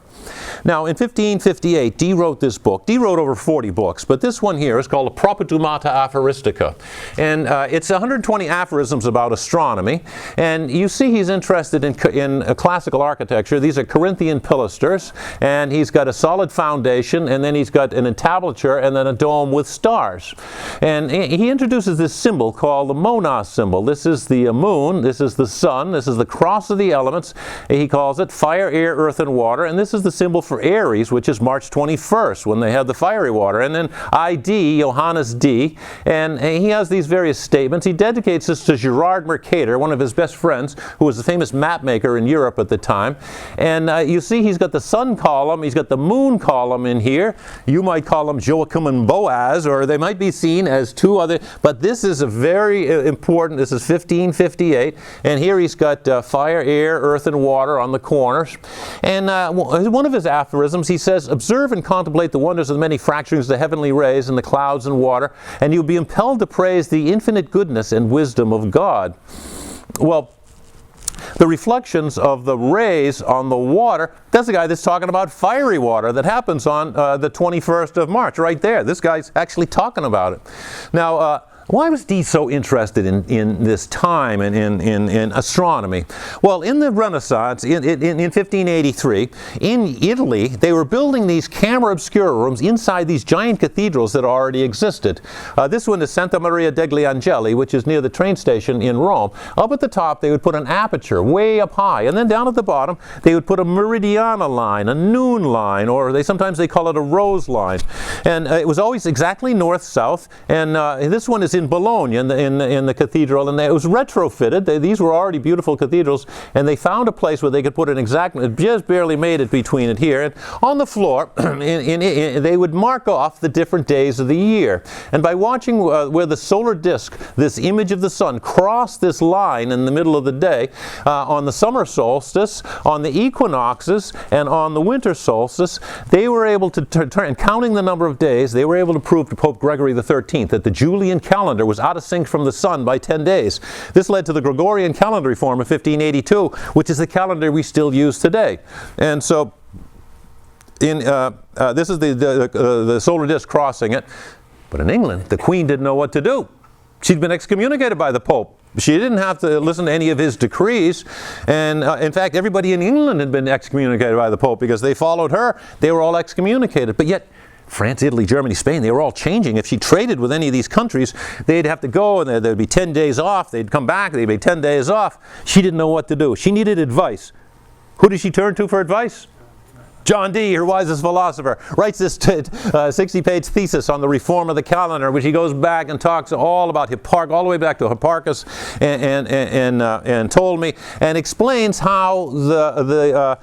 Now, in 1558, Dee wrote this book. Dee wrote over 40 books, but this one here is called a Propetumata Aphoristica. And it's 120 aphorisms about astronomy. And you see he's interested in classical architecture. These are Corinthian pilasters, and he's got a solid foundation, and then he's got an entablature, and then a dome with stars. And he introduces this symbol called the Monas symbol. This is the moon, this is the sun, this is the cross of the elements. He calls it fire, air, earth, and water, and this is the symbol for Aries, which is March 21st, when they have the fiery water. And then ID, Johannes D, and he has these various statements. He dedicates this to Gerard Mercator, one of his best friends, who was a famous map maker in Europe at the time. And you see he's got the sun column, he's got the moon column in here. You might call them Joachim and Boaz, or they might be seen as two other, but this is a very important, this is 1558, and here he's got fire, air, earth, and water on the corners. And one of his aphorisms, he says, observe and contemplate the wonders of the many fracturings of the heavenly rays and the clouds and water, and you'll be impelled to praise the infinite goodness and wisdom of God. Well, the reflections of the rays on the water, that's the guy that's talking about fiery water that happens on the 21st of March, right there. This guy's actually talking about it. Now, why was Dee so interested in this time and in astronomy? Well, in the Renaissance, in 1583, in Italy, they were building these camera obscura rooms inside these giant cathedrals that already existed. This one is Santa Maria degli Angeli, which is near the train station in Rome. Up at the top, they would put an aperture way up high, and then down at the bottom, they would put a meridiana line, a noon line, or sometimes they call it a rose line. And it was always exactly north-south, and this one is in Bologna in the cathedral, and it was retrofitted. These were already beautiful cathedrals, and they found a place where they could put an exact, just barely made it between it here. And on the floor, they would mark off the different days of the year. And by watching where the solar disk, this image of the sun, crossed this line in the middle of the day, on the summer solstice, on the equinoxes, and on the winter solstice, they were able to turn, counting the number of days, they were able to prove to Pope Gregory XIII that the Julian calendar was out of sync from the sun by 10 days. This led to the Gregorian calendar reform of 1582, which is the calendar we still use today. And so, this is the solar disk crossing it. But in England, the Queen didn't know what to do. She'd been excommunicated by the Pope. She didn't have to listen to any of his decrees. And in fact, everybody in England had been excommunicated by the Pope because they followed her. They were all excommunicated. But yet, France, Italy, Germany, Spain, they were all changing. If she traded with any of these countries, they'd have to go and there'd be 10 days off. They'd come back, they'd be 10 days off. She didn't know what to do. She needed advice. Who did she turn to for advice? John Dee, her wisest philosopher, writes this 60-page thesis on the reform of the calendar, which he goes back and talks all about all the way back to Hipparchus and Ptolemy, and explains how that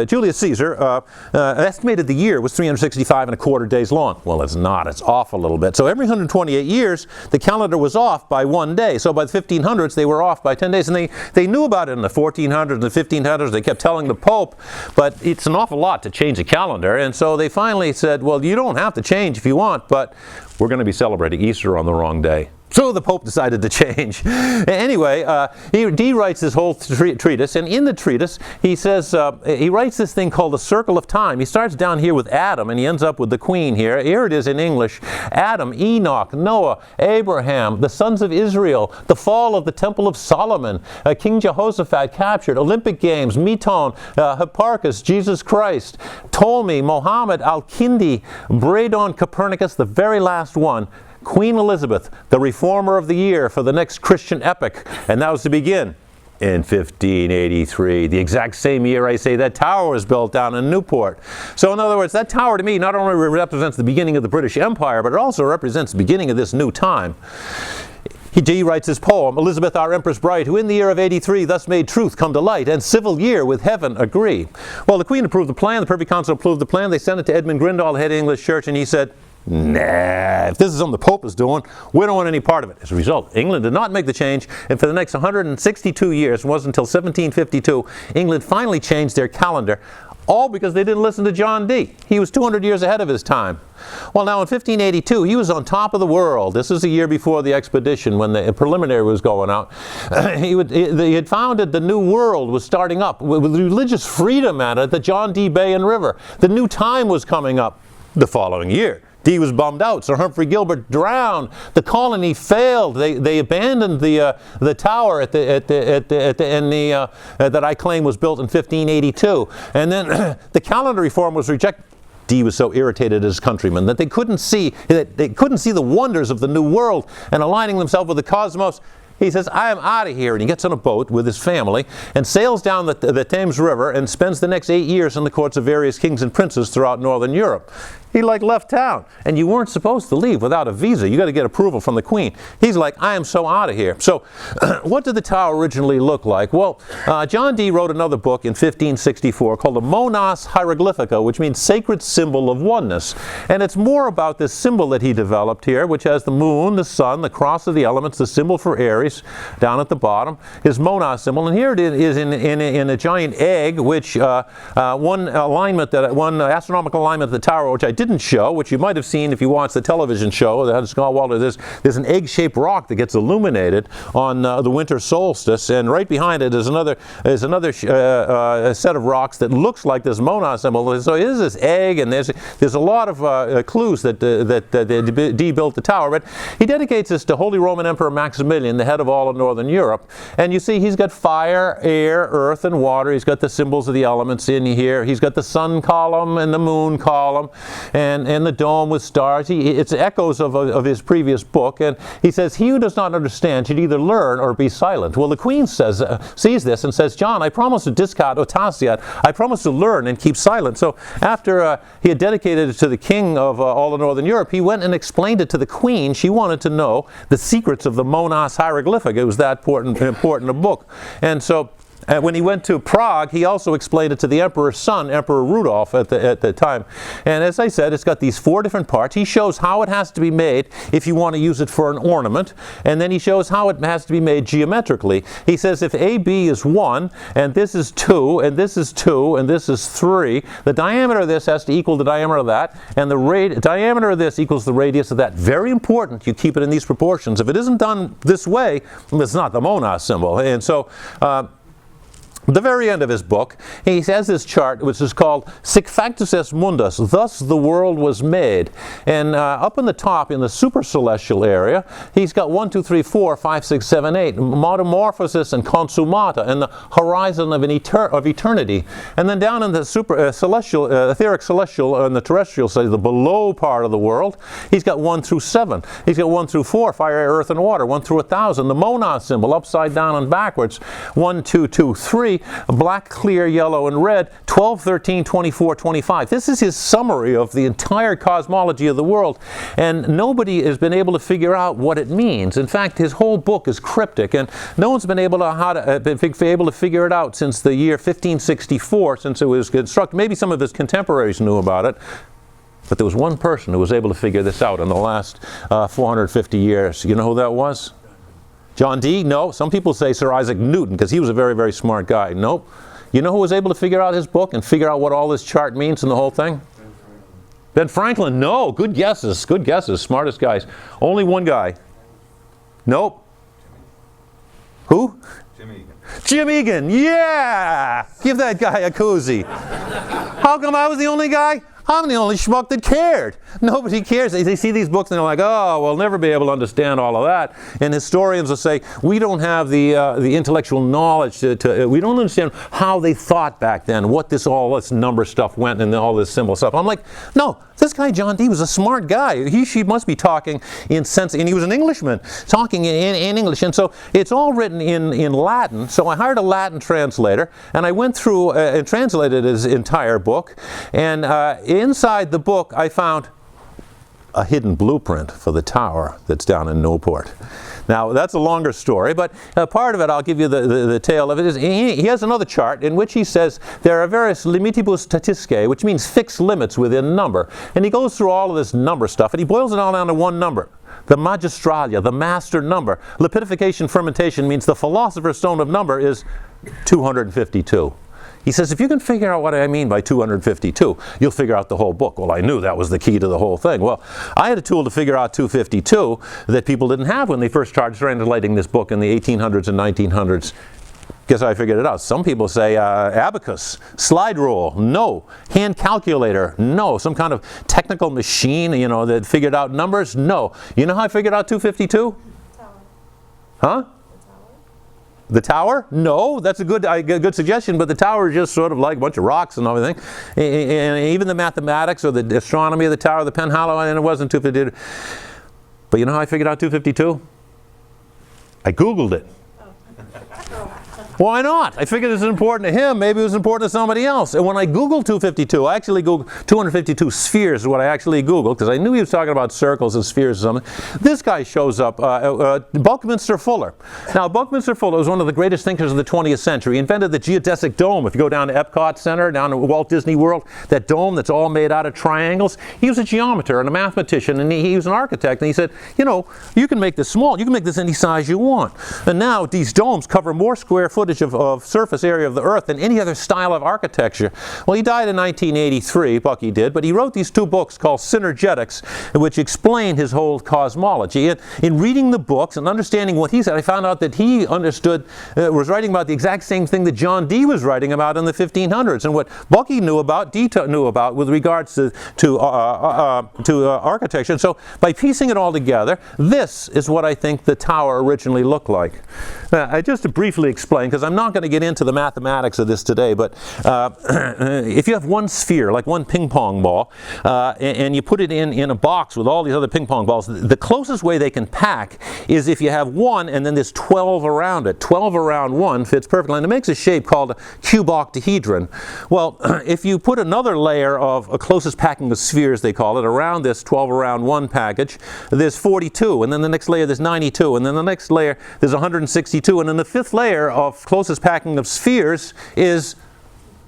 Julius Caesar estimated the year was 365 and a quarter days long. Well, it's not. It's off a little bit. So every 128 years, the calendar was off by 1 day. So by the 1500s, they were off by 10 days. And they knew about it in the 1400s and the 1500s. They kept telling the Pope. But it's an awful lot to change a calendar, and so they finally said, well, you don't have to change if you want, but we're going to be celebrating Easter on the wrong day. So the Pope decided to change. Anyway, Dee writes this whole treatise, and in the treatise, he says, he writes this thing called the Circle of Time. He starts down here with Adam, and he ends up with the Queen here. Here it is in English. Adam, Enoch, Noah, Abraham, the sons of Israel, the fall of the Temple of Solomon, King Jehoshaphat captured, Olympic Games, Meton, Hipparchus, Jesus Christ, Ptolemy, Mohammed, Al-Kindi, Braydon, Copernicus, the very last one, Queen Elizabeth, the reformer of the year for the next Christian epoch. And that was to begin in 1583, the exact same year I say that tower was built down in Newport. So in other words, that tower to me not only represents the beginning of the British Empire, but it also represents the beginning of this new time. Dee writes his poem, Elizabeth our Empress bright, who in the year of 83 thus made truth come to light, and civil year with heaven agree. Well, the Queen approved the plan, the Privy Council approved the plan, they sent it to Edmund Grindal, the head of the English Church, and he said, nah, if this is something the Pope is doing, we don't want any part of it. As a result, England did not make the change, and for the next 162 years, it wasn't until 1752, England finally changed their calendar, all because they didn't listen to John Dee. He was 200 years ahead of his time. Well, now in 1582, he was on top of the world. This is a year before the expedition when the preliminary was going out. He had founded the New World was starting up with religious freedom at it, the John Dee Bay and River. The new time was coming up the following year. Dee was bummed out. Sir Humphrey Gilbert drowned. The colony failed. They abandoned the tower that I claim was built in 1582. And then the calendar reform was rejected. Dee was so irritated as his countrymen that they couldn't see the wonders of the new world and aligning themselves with the cosmos. He says, I am out of here. And he gets on a boat with his family and sails down the Thames River and spends the next 8 years in the courts of various kings and princes throughout northern Europe. He like left town, and you weren't supposed to leave without a visa. You got to get approval from the Queen. He's like, I am so out of here. So what did the tower originally look like? Well, John Dee wrote another book in 1564 called the Monas Hieroglyphica, which means sacred symbol of oneness. And it's more about this symbol that he developed here, which has the moon, the sun, the cross of the elements, the symbol for Aries down at the bottom, his Monas symbol. And here it is in a giant egg, which one astronomical alignment of the tower, which I didn't show, which you might have seen if you watched the television show that had Scott Walter. There's an egg-shaped rock that gets illuminated on the winter solstice, and right behind it is another set of rocks that looks like this Monas symbol. So it is this egg, and there's a lot of clues that Dee built the tower. But he dedicates this to Holy Roman Emperor Maximilian, the head of all of Northern Europe. And you see he's got fire, air, earth, and water. He's got the symbols of the elements in here. He's got the sun column and the moon column, and the dome with stars. It's echoes of his previous book, and he says, he who does not understand should either learn or be silent. Well, the Queen sees this and says, John, I promise to discard otasiat. I promise to learn and keep silent. So after he had dedicated it to the king of all of Northern Europe, he went and explained it to the Queen. She wanted to know the secrets of the Monas Hieroglyphic. It was that important a book. And so when he went to Prague, he also explained it to the emperor's son, Emperor Rudolf, at the time. And as I said, it's got these 4 different parts. He shows how it has to be made if you want to use it for an ornament. And then he shows how it has to be made geometrically. He says if AB is 1, and this is 2, and this is 2, and this is 3, the diameter of this has to equal the diameter of that, and the diameter of this equals the radius of that. Very important you keep it in these proportions. If it isn't done this way, it's not the Monas symbol. And so the very end of his book, he has this chart which is called Sic Factus est Mundus, thus the world was made. And up in the top, in the super celestial area, he's got 1, 2, 3, 4, 5, 6, 7, 8, metamorphosis and consummata, and the horizon of eternity. And then down in the super celestial, etheric celestial, and the terrestrial side, the below part of the world, he's got 1 through 7. He's got 1 through 4, fire, air, earth, and water. 1 through 1,000, the Monas symbol, upside down and backwards. 1, 2, 2, 3. Black, clear, yellow, and red, 12, 13, 24, 25. This is his summary of the entire cosmology of the world, and nobody has been able to figure out what it means. In fact, his whole book is cryptic, and no one's been able to figure it out since the year 1564, since it was constructed. Maybe some of his contemporaries knew about it, but there was one person who was able to figure this out in the last 450 years. You know who that was? John Dee? No. Some people say Sir Isaac Newton, because he was a very, very smart guy. Nope. You know who was able to figure out his book and figure out what all this chart means and the whole thing? Ben Franklin. No. Good guesses. Good guesses. Smartest guys. Only one guy. Nope. Who? Jim Egan. Jim Egan. Yeah! Give that guy a koozie. How come I was the only guy? I'm the only schmuck that cared. Nobody cares. They see these books and they're like, oh, we'll never be able to understand all of that. And historians will say, we don't have the intellectual knowledge we don't understand how they thought back then, what all this number stuff went and all this symbol stuff. I'm like, no, this guy John Dee was a smart guy. She must be talking in sense, and he was an Englishman, talking in English. And so it's all written in Latin. So I hired a Latin translator, and I went through and translated his entire book. And inside the book, I found a hidden blueprint for the tower that's down in Newport. Now, that's a longer story, but part of it, I'll give you the tale of it. He has another chart in which he says there are various limitibus statiscae, which means fixed limits within number. And he goes through all of this number stuff, and he boils it all down to one number. The magistralia, the master number. Lipidification fermentation means the philosopher's stone of number is 252. He says, if you can figure out what I mean by 252, you'll figure out the whole book. Well, I knew that was the key to the whole thing. Well, I had a tool to figure out 252 that people didn't have when they first started translating this book in the 1800s and 1900s. Guess I figured it out. Some people say abacus, slide rule, no. Hand calculator, no. Some kind of technical machine, that figured out numbers, no. You know how I figured out 252? Tower. Huh? The tower? No, that's a good suggestion, but the tower is just sort of like a bunch of rocks and everything. And even the mathematics or the astronomy of the tower, the Penhallow, and it wasn't 252. But you know how I figured out 252? I Googled it. Why not? I figured it was important to him. Maybe it was important to somebody else. And when I Googled 252, I actually Googled 252 spheres is what I actually Googled, because I knew he was talking about circles and spheres or something. This guy shows up, Buckminster Fuller. Now, Buckminster Fuller was one of the greatest thinkers of the 20th century. He invented the geodesic dome. If you go down to Epcot Center, down to Walt Disney World, that dome that's all made out of triangles. He was a geometer and a mathematician, and he was an architect. And he said, you know, you can make this small. You can make this any size you want. And now these domes cover more square footage of surface area of the Earth than any other style of architecture. Well, he died in 1983, Bucky did, but he wrote these two books called Synergetics, which explain his whole cosmology. And in reading the books and understanding what he said, I found out that he understood, was writing about the exact same thing that John Dee was writing about in the 1500s. And what Bucky knew about, Dee knew about with regards to architecture. And so by piecing it all together, this is what I think the tower originally looked like. Just to briefly explain, because I'm not going to get into the mathematics of this today, but if you have one sphere, like one ping pong ball, and you put it in a box with all these other ping pong balls, the closest way they can pack is if you have one and then there's 12 around it. 12 around one fits perfectly, and it makes a shape called a cuboctahedron. Well, if you put another layer of a closest packing of spheres, they call it, around this 12 around one package, there's 42, and then the next layer there's 92, and then the next layer there's 162, and then the fifth layer of closest packing of spheres is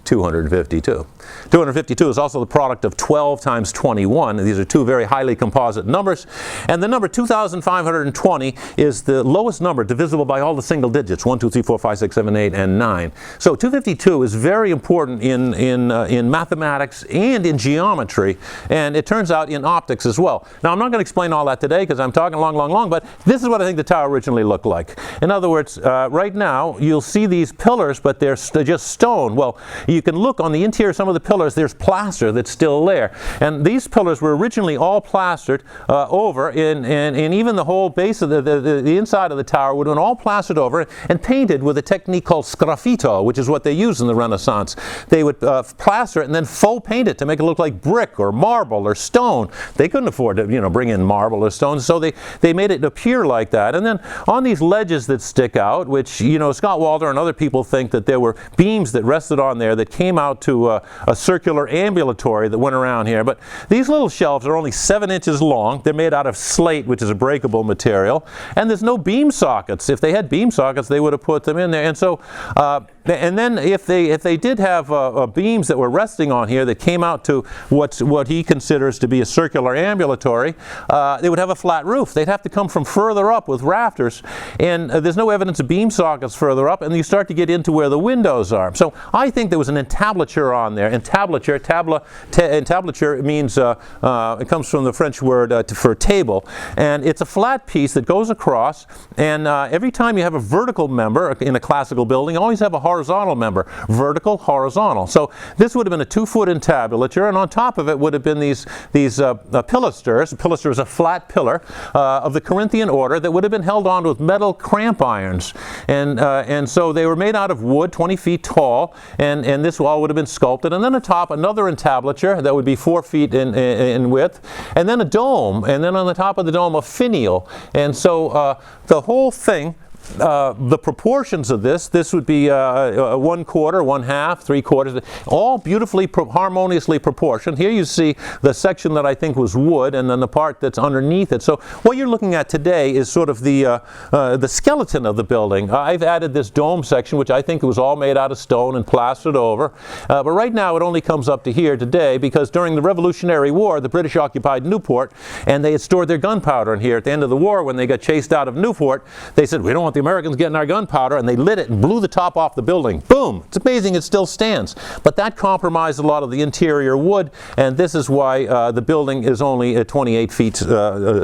252. 252 is also the product of 12 times 21. These are two very highly composite numbers. And the number 2,520 is the lowest number divisible by all the single digits, 1, 2, 3, 4, 5, 6, 7, 8, and 9. So 252 is very important in mathematics and in geometry, and it turns out in optics as well. Now, I'm not going to explain all that today because I'm talking long, but this is what I think the tower originally looked like. In other words, right now, you'll see these pillars, but they're just stone. Well, you can look on the interior of some of the pillars, there's plaster that's still there. And these pillars were originally all plastered over, and even the whole base of the inside of the tower would have been all plastered over and painted with a technique called sgraffito, which is what they used in the Renaissance. They would plaster it and then faux paint it to make it look like brick or marble or stone. They couldn't afford to, bring in marble or stone, so they made it appear like that. And then on these ledges that stick out, which, Scott Walter and other people think that there were beams that rested on there that came out to a circular ambulatory that went around here. But these little shelves are only 7 inches long. They're made out of slate, which is a breakable material. And there's no beam sockets. If they had beam sockets, they would have put them in there. And so, and then if they did have beams that were resting on here that came out to what he considers to be a circular ambulatory, they would have a flat roof. They'd have to come from further up with rafters. And there's no evidence of beam sockets further up, and you start to get into where the windows are. So I think there was an entablature on there. Entablature, entablature means, it comes from the French word for table. And it's a flat piece that goes across, and every time you have a vertical member in a classical building, you always have a horizontal member. Vertical, horizontal. So this would have been a 2-foot entablature, and on top of it would have been these pilasters. A pilaster is a flat pillar of the Corinthian order that would have been held on with metal cramp irons. And so they were made out of wood, 20 feet tall, and this wall would have been sculpted. And then atop, another entablature that would be 4 feet in width, and then a dome, and then on the top of the dome a finial. And so the whole thing, the proportions of this would be 1/4, 1/2, 3/4, all beautifully, harmoniously proportioned. Here you see the section that I think was wood, and then the part that's underneath it. So what you're looking at today is sort of the skeleton of the building. I've added this dome section, which I think was all made out of stone and plastered over. But right now it only comes up to here today because during the Revolutionary War, the British occupied Newport, and they had stored their gunpowder in here. At the end of the war, when they got chased out of Newport, they said, we don't want the Americans getting our gunpowder, and they lit it and blew the top off the building. Boom! It's amazing it still stands. But that compromised a lot of the interior wood, and this is why the building is only 28 feet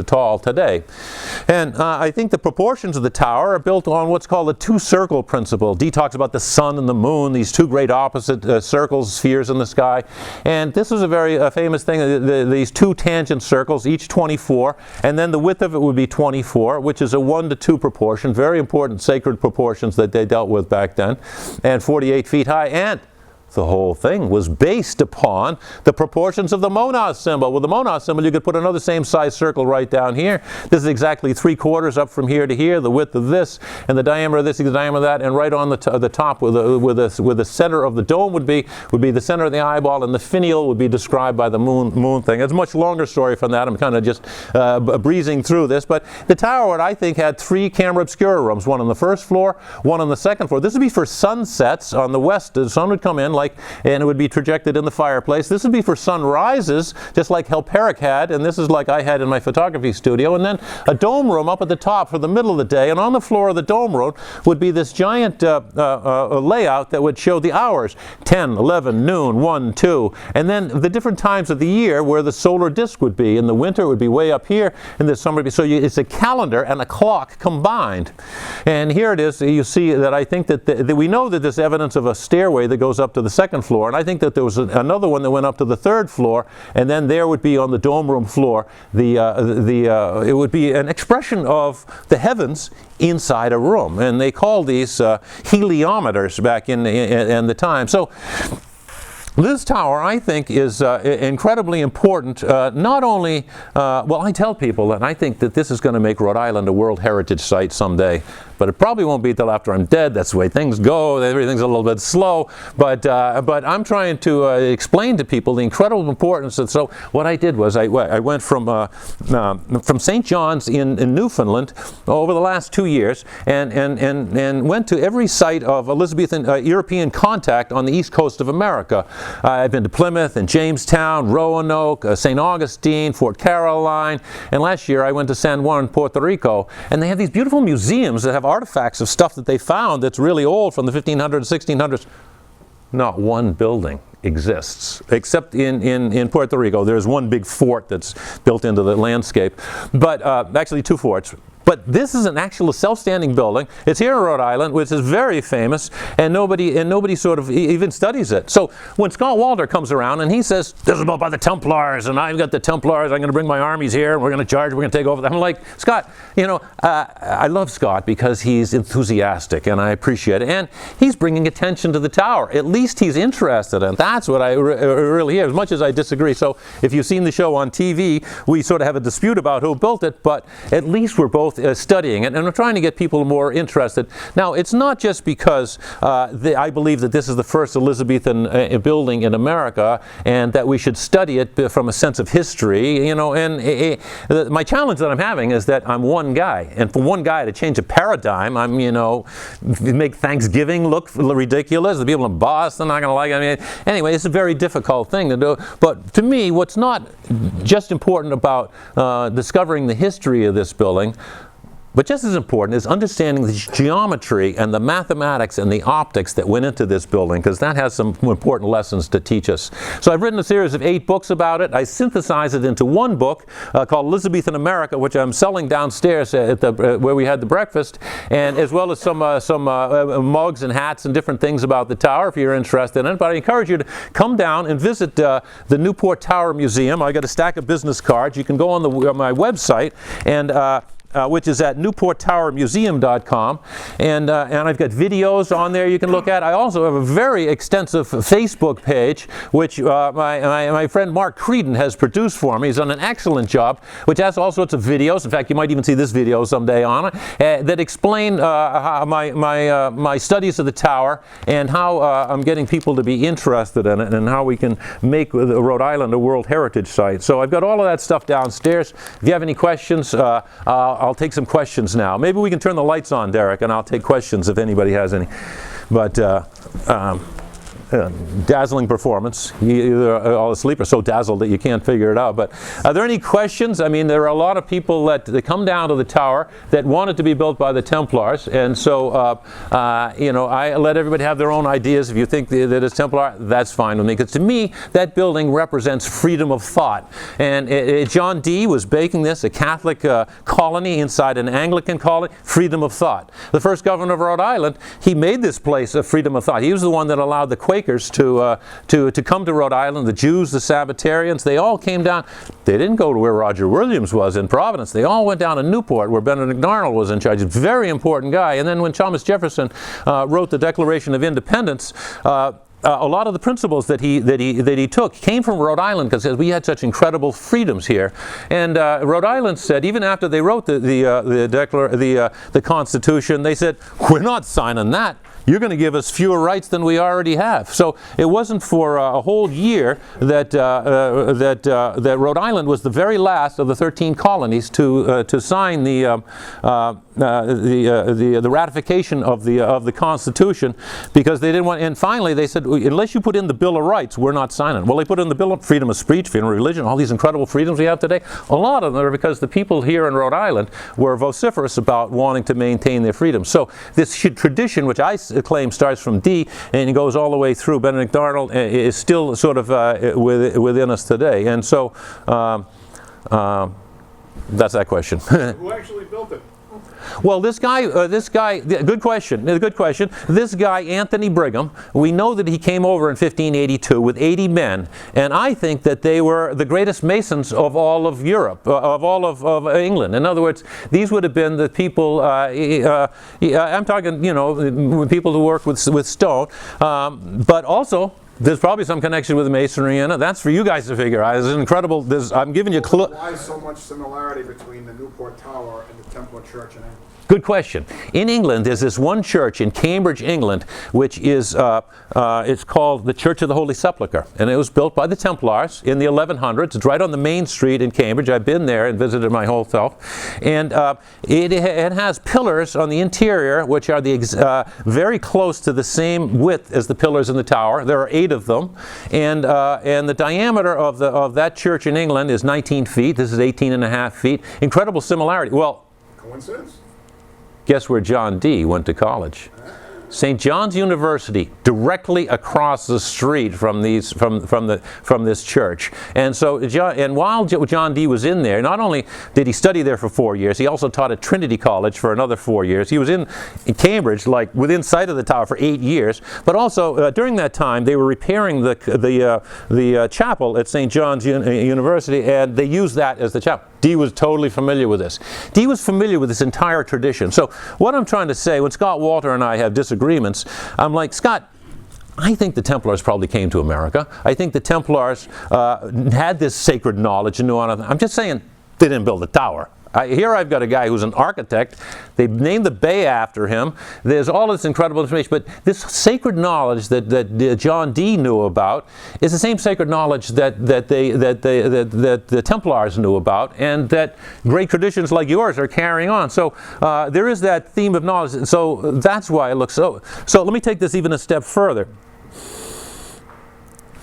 tall today. And I think the proportions of the tower are built on what's called the two-circle principle. Dee talks about the sun and the moon, these two great opposite circles, spheres in the sky. And this is a very famous thing, these two tangent circles, each 24, and then the width of it would be 24, which is a 1:2 proportion, very important sacred proportions that they dealt with back then, and 48 feet high, and The whole thing was based upon the proportions of the monad symbol. With the monad symbol, you could put another same size circle right down here. This is exactly 3/4 up from here to here, the width of this, and the diameter of this, the diameter of that, and right on the top where the center of the dome would be the center of the eyeball, and the finial would be described by the moon thing. It's a much longer story from that. I'm kind of just breezing through this, but the tower, I think, had 3 camera obscura rooms, one on the first floor, one on the second floor. This would be for sunsets on the west. The sun would come in, and it would be projected in the fireplace. This would be for sunrises, just like Helperic had, and this is like I had in my photography studio. And then a dome room up at the top for the middle of the day, and on the floor of the dome room would be this giant layout that would show the hours: 10, 11, noon, 1, 2, and then the different times of the year where the solar disk would be. In the winter it would be way up here, in the summer it would be, so it's a calendar and a clock combined. And here it is. You see that I think that we know that there's evidence of a stairway that goes up to the second floor, and I think that there was another one that went up to the third floor, and then there would be on the dome room floor it would be an expression of the heavens inside a room, and they called these heliometers back in the time. So this tower, I think, is incredibly important. Not only, well, I tell people that I think that this is going to make Rhode Island a World Heritage Site someday, but it probably won't be till after I'm dead. That's the way things go. Everything's a little bit slow, but I'm trying to explain to people the incredible importance. And so what I did was I went from St. John's in Newfoundland over the last 2 years, and went to every site of Elizabethan European contact on the east coast of America. I've been to Plymouth and Jamestown, Roanoke, St. Augustine, Fort Caroline, and last year I went to San Juan, Puerto Rico, and they have these beautiful museums that have artifacts of stuff that they found that's really old from the 1500s, 1600s. Not one building exists, except in Puerto Rico. There's one big fort that's built into the landscape, but actually 2 forts. But this is an actual self-standing building. It's here in Rhode Island, which is very famous, and nobody sort of even studies it. So when Scott Walter comes around and he says, "This is built by the Templars, and I've got the Templars. I'm going to bring my armies here, and we're going to charge. We're going to take over." I'm like, Scott, I love Scott because he's enthusiastic, and I appreciate it, and he's bringing attention to the tower. At least he's interested, and that's what I really hear. As much as I disagree. So if you've seen the show on TV, we sort of have a dispute about who built it, but at least we're both studying it, and we're trying to get people more interested. Now, it's not just because I believe that this is the first Elizabethan building in America, and that we should study it from a sense of history. My challenge that I'm having is that I'm one guy, and for one guy to change a paradigm, make Thanksgiving look ridiculous. The people in Boston are not going to like it. Anyway, it's a very difficult thing to do. But to me, what's not just important about discovering the history of this building, but just as important is understanding the geometry and the mathematics and the optics that went into this building, because that has some important lessons to teach us. So I've written a series of 8 books about it. I synthesized it into one book called Elizabethan America, which I'm selling downstairs at where we had the breakfast, and as well as some mugs and hats and different things about the tower if you're interested in it. But I encourage you to come down and visit the Newport Tower Museum. I got a stack of business cards. You can go on my website, and which is at newporttowermuseum.com, and I've got videos on there you can look at. I also have a very extensive Facebook page, which my friend Mark Creedon has produced for me. He's done an excellent job, which has all sorts of videos. In fact, you might even see this video someday on it, that explain my studies of the tower and how I'm getting people to be interested in it, and how we can make Rhode Island a World Heritage Site. So I've got all of that stuff downstairs. If you have any questions, I'll take some questions now. Maybe we can turn the lights on, Derek, and I'll take questions if anybody has any. But dazzling performance. You're all asleep or so dazzled that you can't figure it out. But are there any questions? I mean, there are a lot of people that come down to the tower that want it to be built by the Templars, and so I let everybody have their own ideas. If you think that it's Templar, that's fine with me, because to me that building represents freedom of thought. And John Dee was baking this, a Catholic colony inside an Anglican colony, freedom of thought. The first governor of Rhode Island, he made this place a freedom of thought. He was the one that allowed the Quakers to come to Rhode Island. The Jews, the Sabbatarians, they all came down. They didn't go to where Roger Williams was in Providence. They all went down to Newport, where Benedict Arnold was in charge. A very important guy. And then when Thomas Jefferson wrote the Declaration of Independence, a lot of the principles that he took came from Rhode Island, because we had such incredible freedoms here. And Rhode Island said, even after they wrote the Constitution, they said, we're not signing that. You're going to give us fewer rights than we already have. So it wasn't for a whole year that Rhode Island was the very last of the 13 colonies to sign the ratification of the Constitution, because they didn't want. And finally, they said, unless you put in the Bill of Rights, we're not signing. Well, they put in the Bill of freedom of speech, freedom of religion, all these incredible freedoms we have today. A lot of them are because the people here in Rhode Island were vociferous about wanting to maintain their freedom. So this tradition, which I claim starts from Dee and goes all the way through Benedict Arnold, is still sort of within us today. And so that's that question. Who actually built it? Well, this guy, good question. This guy, Anthony Brigham, we know that he came over in 1582 with 80 men, and I think that they were the greatest masons of all of Europe, of all of England. In other words, these would have been the people, I'm talking, people who work with stone, but also there's probably some connection with masonry in it. That's for you guys to figure out. It's incredible. I'm giving you clue. Why so much similarity between the Newport Tower and the Templar Church in England? Good question. In England, there's this one church in Cambridge, England, which is it's called the Church of the Holy Sepulchre, and it was built by the Templars in the 1100s. It's right on the main street in Cambridge. I've been there and visited my whole self, and it has pillars on the interior, which are very close to the same width as the pillars in the tower. There are 8 of them, and the diameter of that church in England is 19 feet. This is 18.5 feet. Incredible similarity. Well, coincidence? Guess where John Dee went to college? St. John's University, directly across the street from this church. And so, while John Dee was in there, not only did he study there for 4 years, he also taught at Trinity College for another 4 years. He was in Cambridge, like within sight of the tower, for 8 years. But also during that time, they were repairing the chapel at St. John's University, and they used that as the chapel. Dee was totally familiar with this. Dee was familiar with this entire tradition. So what I'm trying to say, when Scott Walter and I have disagreements, I'm like, Scott, I think the Templars probably came to America. I think the Templars had this sacred knowledge and knew on it. I'm just saying they didn't build a tower. Here I've got a guy who's an architect. They named the bay after him. There's all this incredible information, but this sacred knowledge that John Dee knew about is the same sacred knowledge that the Templars knew about, and that great traditions like yours are carrying on. So there is that theme of knowledge. So that's why it looks so. So let me take this even a step further.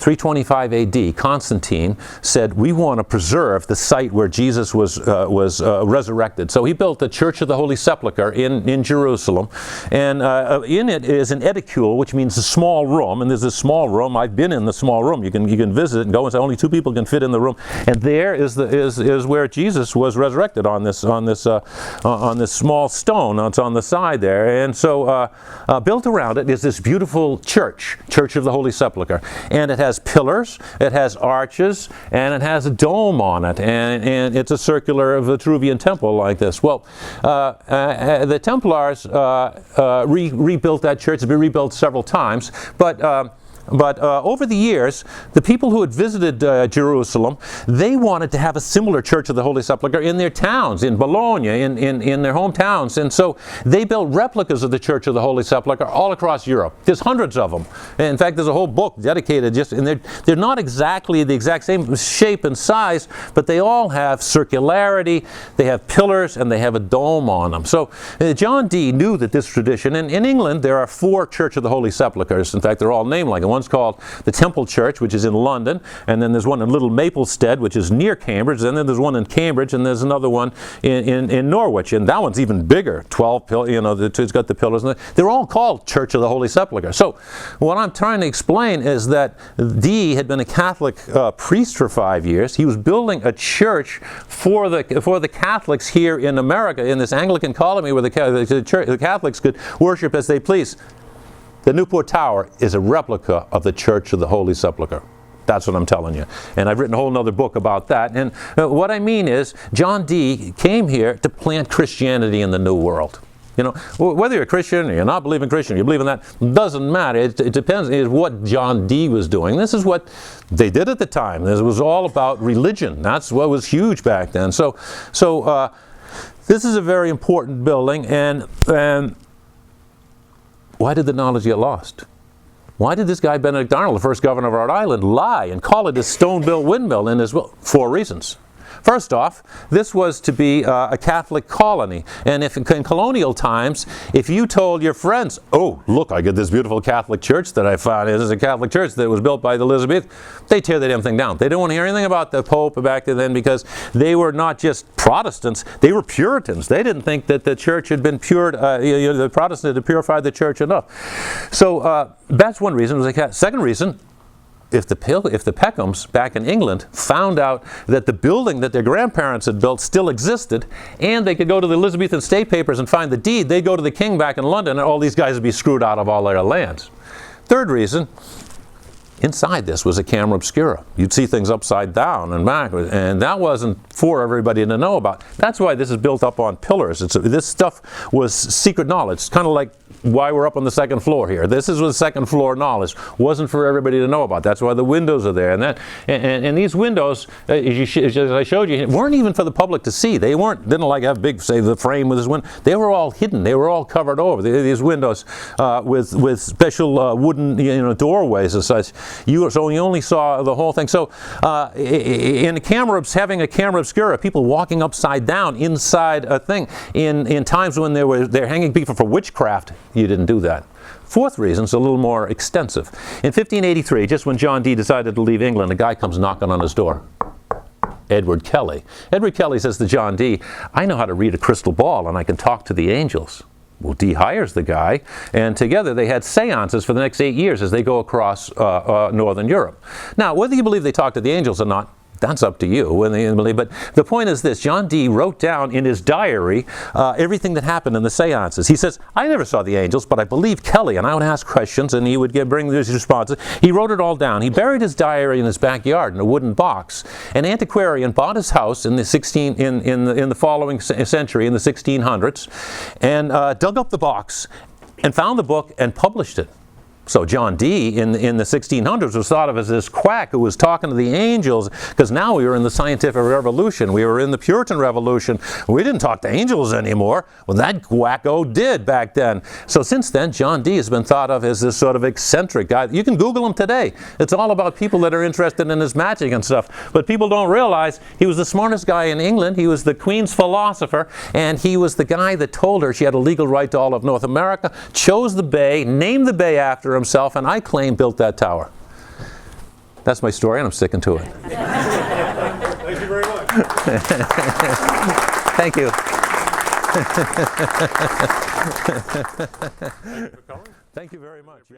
325 AD, Constantine said, we want to preserve the site where Jesus was resurrected. So he built the Church of the Holy Sepulchre in Jerusalem. And in it is an edicule, which means a small room. And there's this small room. I've been in the small room. You can visit it and go and say only 2 people can fit in the room. And there is where Jesus was resurrected on this small stone. It's on the side there. And so built around it is this beautiful Church of the Holy Sepulchre. And it has pillars, it has arches, and it has a dome on it, and it's a circular Vitruvian temple like this. Well, the Templars rebuilt that church. It's been rebuilt several times, but over the years, the people who had visited Jerusalem, they wanted to have a similar Church of the Holy Sepulchre in their towns, in Bologna, in their hometowns. And so they built replicas of the Church of the Holy Sepulchre all across Europe. There's hundreds of them. In fact, there's a whole book dedicated and they're not exactly the exact same shape and size, but they all have circularity, they have pillars, and they have a dome on them. So John Dee knew that this tradition, and in England there are 4 Church of the Holy Sepulchres. In fact, they're all named like it. One's called the Temple Church, which is in London, and then there's one in Little Maplestead, which is near Cambridge, and then there's one in Cambridge, and there's another one in Norwich, and that one's even bigger, 12 pillars, it's got the pillars. They're all called Church of the Holy Sepulchre. So what I'm trying to explain is that Dee had been a Catholic priest for 5 years. He was building a church for the Catholics here in America, in this Anglican colony where the Catholics could worship as they please. The Newport Tower is a replica of the Church of the Holy Sepulchre. That's what I'm telling you. And I've written a whole other book about that. And what I mean is, John Dee came here to plant Christianity in the New World. You know, whether you're a Christian or you're not believing Christian, you believe in that, doesn't matter. It depends on what John Dee was doing. This is what they did at the time. This was all about religion. That's what was huge back then. So this is a very important building, and why did the knowledge get lost? Why did this guy Benedict Arnold, the first governor of Rhode Island, lie and call it a stone-built windmill in his will? 4 reasons. First off, this was to be a Catholic colony, and if in colonial times, if you told your friends, oh, look, I get this beautiful Catholic church that I found, this is a Catholic church that was built by the Elizabethans, they tear the damn thing down. They don't want to hear anything about the Pope back then, because they were not just Protestants, they were Puritans. They didn't think that the church had been pure, the Protestants had purified the church enough. So that's one reason. Second reason, if the Peckhams back in England found out that the building that their grandparents had built still existed, and they could go to the Elizabethan state papers and find the deed, they'd go to the king back in London, and all these guys would be screwed out of all their lands. Third reason, inside this was a camera obscura. You'd see things upside down and backwards, and that wasn't for everybody to know about. That's why this is built up on pillars. This stuff was secret knowledge. It's kind of like why we're up on the second floor here. This is what second floor knowledge wasn't for everybody to know about. That's why the windows are there, and these windows, as I showed you, weren't even for the public to see. They didn't like have big, say, the frame with this window. They were all hidden. They were all covered over. These windows with special wooden doorways and such. So you only saw the whole thing. So in having a camera obscura, people walking upside down inside a thing, in times when they're hanging people for witchcraft, you didn't do that. Fourth reason is a little more extensive. In 1583, just when John Dee decided to leave England, a guy comes knocking on his door. Edward Kelly. Edward Kelly says to John Dee, I know how to read a crystal ball and I can talk to the angels. Well, Dee hires the guy, and together they had seances for the next 8 years as they go across Northern Europe. Now, whether you believe they talk to the angels or not, that's up to you. But the point is this: John Dee wrote down in his diary everything that happened in the seances. He says, I never saw the angels, but I believed Kelly, and I would ask questions, and he would bring these responses. He wrote it all down. He buried his diary in his backyard in a wooden box. An antiquarian bought his house in the following century, in the 1600s, and dug up the box and found the book and published it. So John Dee in the 1600s was thought of as this quack who was talking to the angels, because now we were in the scientific revolution. We were in the Puritan revolution. We didn't talk to angels anymore. Well, that wacko did back then. So since then, John Dee has been thought of as this sort of eccentric guy. You can Google him today. It's all about people that are interested in his magic and stuff. But people don't realize he was the smartest guy in England. He was the Queen's philosopher, and he was the guy that told her she had a legal right to all of North America, chose the bay, named the bay after himself, and I claim built that tower. That's my story, and I'm sticking to it. Thank you very much. Thank you. Thank you for coming. Thank you very much. Yeah.